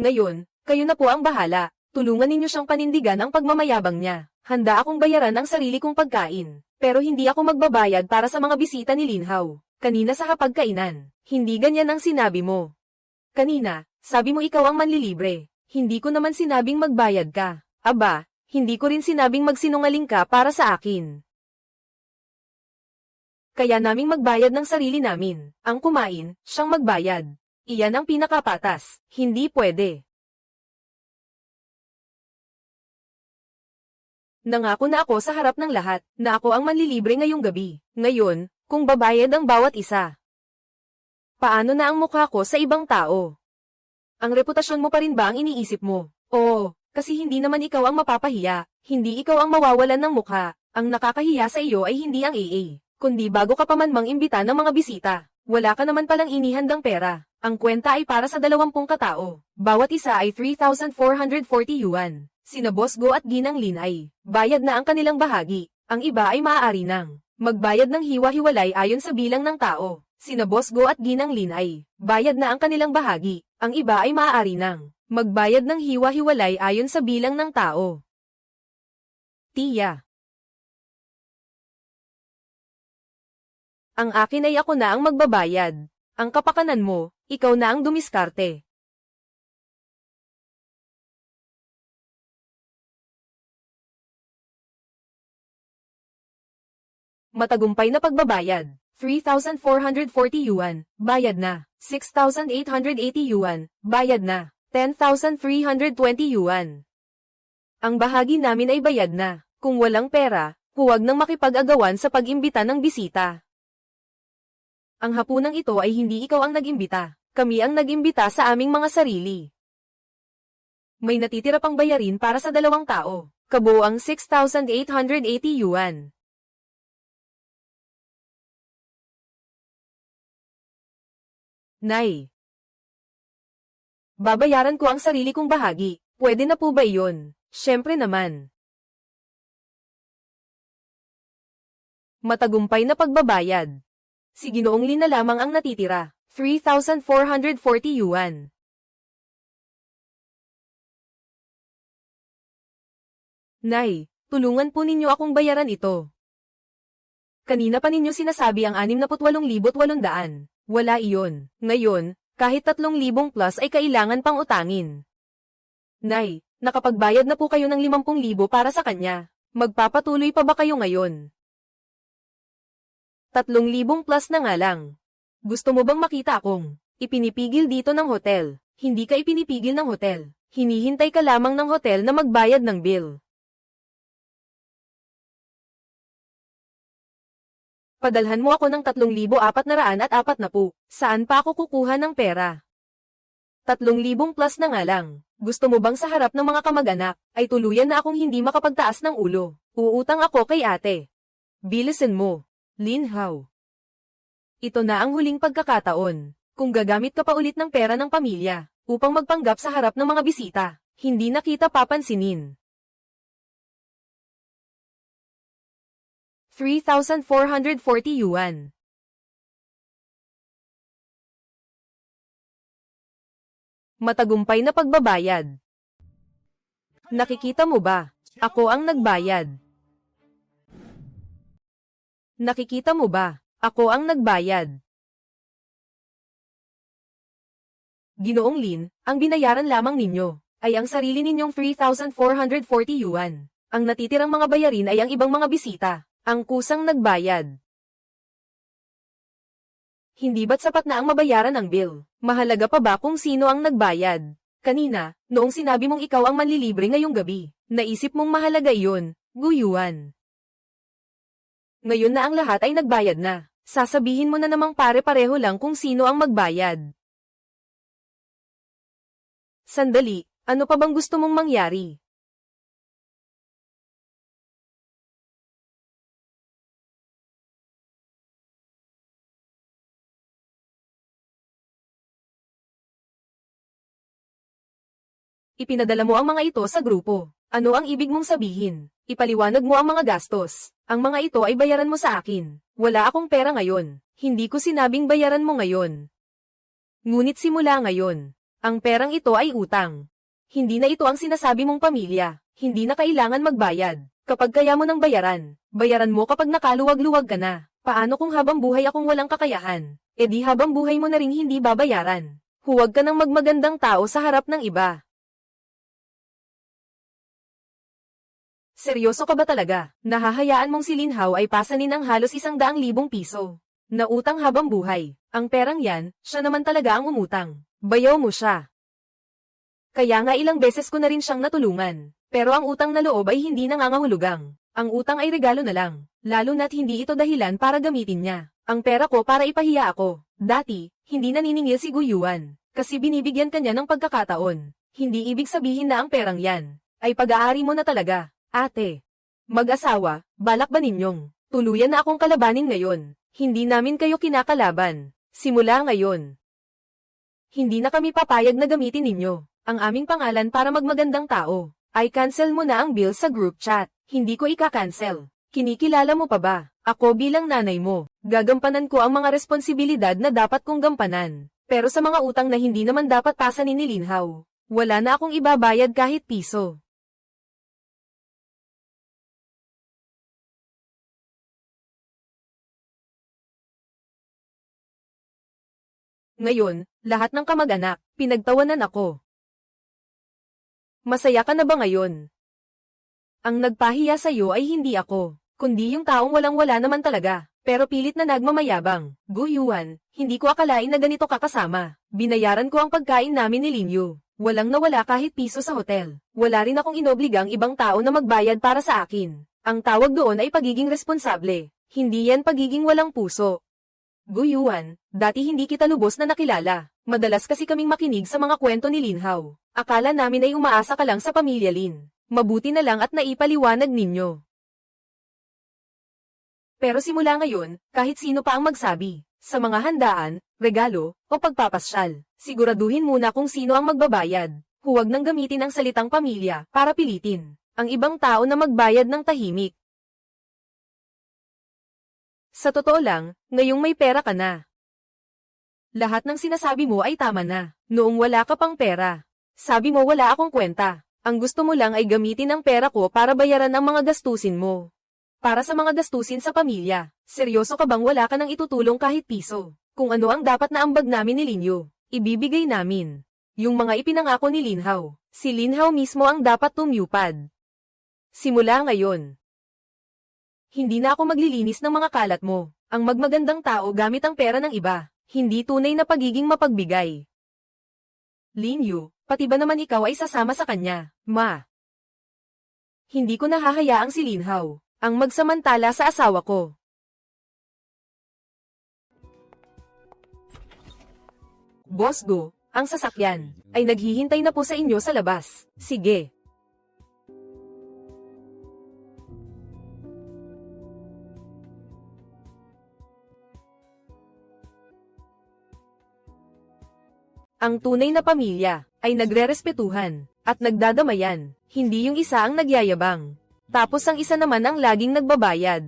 Ngayon, kayo na po ang bahala. Tulungan ninyo siyang panindigan ang pagmamayabang niya. Handa akong bayaran ang sarili kong pagkain. Pero hindi ako magbabayad para sa mga bisita ni Lin Hao. Kanina sa hapagkainan, hindi ganyan ang sinabi mo. Kanina, sabi mo ikaw ang manlilibre. Hindi ko naman sinabing magbayad ka. Aba, hindi ko rin sinabing magsinungaling ka para sa akin. Kaya naming magbayad ng sarili namin. Ang kumain, siyang magbayad. Iyan ang pinakapatas. Hindi pwede. Nangako na ako sa harap ng lahat, na ako ang manlilibre ngayong gabi. Ngayon, kung babayad ang bawat isa. Paano na ang mukha ko sa ibang tao? Ang reputasyon mo pa rin ba ang iniisip mo? Oo, kasi hindi naman ikaw ang mapapahiya, hindi ikaw ang mawawalan ng mukha. Ang nakakahiya sa iyo ay hindi ang AA, kundi bago ka pa man mangimbita ng mga bisita. Wala ka naman palang inihandang pera. Ang kwenta ay para sa 20 katao. Bawat isa ay 3,440 yuan. Sina Boss Go at Ginang Lin ay bayad na ang kanilang bahagi. Ang iba ay maaari nang magbayad ng hiwa-hiwalay ayon sa bilang ng tao. Sina Boss Go at Ginang Lin ay bayad na ang kanilang bahagi. Ang iba ay maaari nang magbayad ng hiwa-hiwalay ayon sa bilang ng tao. Tiya. Ang akin ay ako na ang magbabayad. Ang kapakanan mo, ikaw na ang dumiskarte. Matagumpay na pagbabayad. 3,440 yuan, bayad na. 6,880 yuan, bayad na. 10,320 yuan. Ang bahagi namin ay bayad na. Kung walang pera, huwag nang makipag-agawan sa pag-imbita ng bisita. Ang hapunang ito ay hindi ikaw ang nag-imbita. Kami ang nag-imbita sa aming mga sarili. May natitira pang bayarin para sa 2 tao. Kabuang 6,880 yuan. Nay. Babayaran ko ang sarili kong bahagi. Pwede na po ba iyon? Siyempre naman. Matagumpay na pagbabayad. Si Ginoong Lin na lamang ang natitira. 3,440 yuan. Nay, tulungan po ninyo akong bayaran ito. Kanina pa ninyo sinasabi ang 68,800. Wala iyon. Ngayon, kahit 3,000 plus ay kailangan pang utangin. Nay, nakapagbayad na po kayo ng 50,000 para sa kanya. Magpapatuloy pa ba kayo ngayon? 3,000 plus na nga lang. Gusto mo bang makita akong ipinipigil dito ng hotel? Hindi ka ipinipigil ng hotel. Hinihintay ka lamang ng hotel na magbayad ng bill. Padalhan mo ako ng 3,440. Saan pa ako kukuha ng pera? 3,000 plus na nga lang. Gusto mo bang sa harap ng mga kamag-anak, ay tuluyan na akong hindi makapagtaas ng ulo? Uutang ako kay ate. Bilisin mo. Lin Hao. Ito na ang huling pagkakataon. Kung gagamit ka pa ulit ng pera ng pamilya, upang magpanggap sa harap ng mga bisita, hindi na kita papansinin. 3,440 yuan. Matagumpay na pagbabayad. Nakikita mo ba? Ako ang nagbayad. Nakikita mo ba? Ako ang nagbayad. Ginoong Lin, ang binayaran lamang ninyo, ay ang sarili ninyong 3,440 yuan. Ang natitirang mga bayarin ay ang ibang mga bisita. Ang kusang nagbayad. Hindi ba't sapat na ang mabayaran ang bill? Mahalaga pa ba kung sino ang nagbayad? Kanina, noong sinabi mong ikaw ang manlilibre ngayong gabi, naisip mong mahalaga iyon, Guyuan. Ngayon na ang lahat ay nagbayad na. Sasabihin mo na namang pare-pareho lang kung sino ang magbayad. Sandali, ano pa bang gusto mong mangyari? Ipinadala mo ang mga ito sa grupo. Ano ang ibig mong sabihin? Ipaliwanag mo ang mga gastos. Ang mga ito ay bayaran mo sa akin. Wala akong pera ngayon. Hindi ko sinabing bayaran mo ngayon. Ngunit simula ngayon, ang perang ito ay utang. Hindi na ito ang sinasabi mong pamilya. Hindi na kailangan magbayad. Kapag kaya mo ng bayaran, bayaran mo kapag nakaluwag-luwag ka na. Paano kung habang buhay akong walang kakayahan? E di habang buhay mo na rin hindi babayaran. Huwag ka nang magmagandang tao sa harap ng iba. Seryoso ka ba talaga? Nahahayaan mong si Linhao ay pasanin ng halos 100,000 piso. Na utang habang buhay. Ang perang yan, siya naman talaga ang umutang. Bayaw mo siya. Kaya nga ilang beses ko na rin siyang natulungan. Pero ang utang na loob ay hindi nangangahulugang. Ang utang ay regalo na lang. Lalo na't hindi ito dahilan para gamitin niya. Ang pera ko para ipahiya ako. Dati, hindi naniningil si Guyuan. Kasi binibigyan kanya ng pagkakataon. Hindi ibig sabihin na ang perang yan ay pag-aari mo na talaga. Ate. Mag-asawa, balak ba ninyong tuluyan na akong kalabanin ngayon? Hindi namin kayo kinakalaban. Simula ngayon. Hindi na kami papayag na gamitin ninyo ang aming pangalan para magmagandang tao. Ay cancel mo na ang bill sa group chat. Hindi ko ika-cancel. Kinikilala mo pa ba? Ako bilang nanay mo. Gagampanan ko ang mga responsibilidad na dapat kong gampanan. Pero sa mga utang na hindi naman dapat pasanin ni Linhao, wala na akong ibabayad kahit piso. Ngayon, lahat ng kamag-anak, pinagtawanan ako. Masaya ka na ba ngayon? Ang nagpahiya sa'yo ay hindi ako, kundi yung taong walang-wala naman talaga, pero pilit na nagmamayabang. Guyuan, hindi ko akalain na ganito kakasama. Binayaran ko ang pagkain namin ni Linyu. Walang nawala kahit piso sa hotel. Wala rin akong inobligang ibang tao na magbayad para sa akin. Ang tawag doon ay pagiging responsable. Hindi yan pagiging walang puso. Guyuan, dati hindi kita lubos na nakilala. Madalas kasi kaming makinig sa mga kwento ni Linhao. Akala namin ay umaasa ka lang sa pamilya Lin. Mabuti na lang at naipaliwanag ninyo. Pero simula ngayon, kahit sino pa ang magsabi, sa mga handaan, regalo, o pagpapasyal, siguraduhin muna kung sino ang magbabayad. Huwag nang gamitin ang salitang pamilya para pilitin ang ibang tao na magbayad ng tahimik. Sa totoo lang, ngayong may pera ka na. Lahat ng sinasabi mo ay tama na. Noong wala ka pang pera, sabi mo wala akong kwenta. Ang gusto mo lang ay gamitin ang pera ko para bayaran ang mga gastusin mo. Para sa mga gastusin sa pamilya, seryoso ka bang wala ka nang itutulong kahit piso? Kung ano ang dapat na ambag namin ni Linyu, ibibigay namin. Yung mga ipinangako ni Linhao, si Linhao mismo ang dapat tumupad. Simula ngayon, hindi na ako maglilinis ng mga kalat mo. Ang magmagandang tao gamit ang pera ng iba, hindi tunay na pagiging mapagbigay. Linyu, pati ba naman ikaw ay sasama sa kanya, ma? Hindi ko nahahayaang si Linhao ang magsamantala sa asawa ko. Boss Go, ang sasakyan ay naghihintay na po sa inyo sa labas. Sige. Ang tunay na pamilya ay nagrerespetuhan at nagdadamayan, hindi yung isa ang nagyayabang. Tapos ang isa naman ang laging nagbabayad.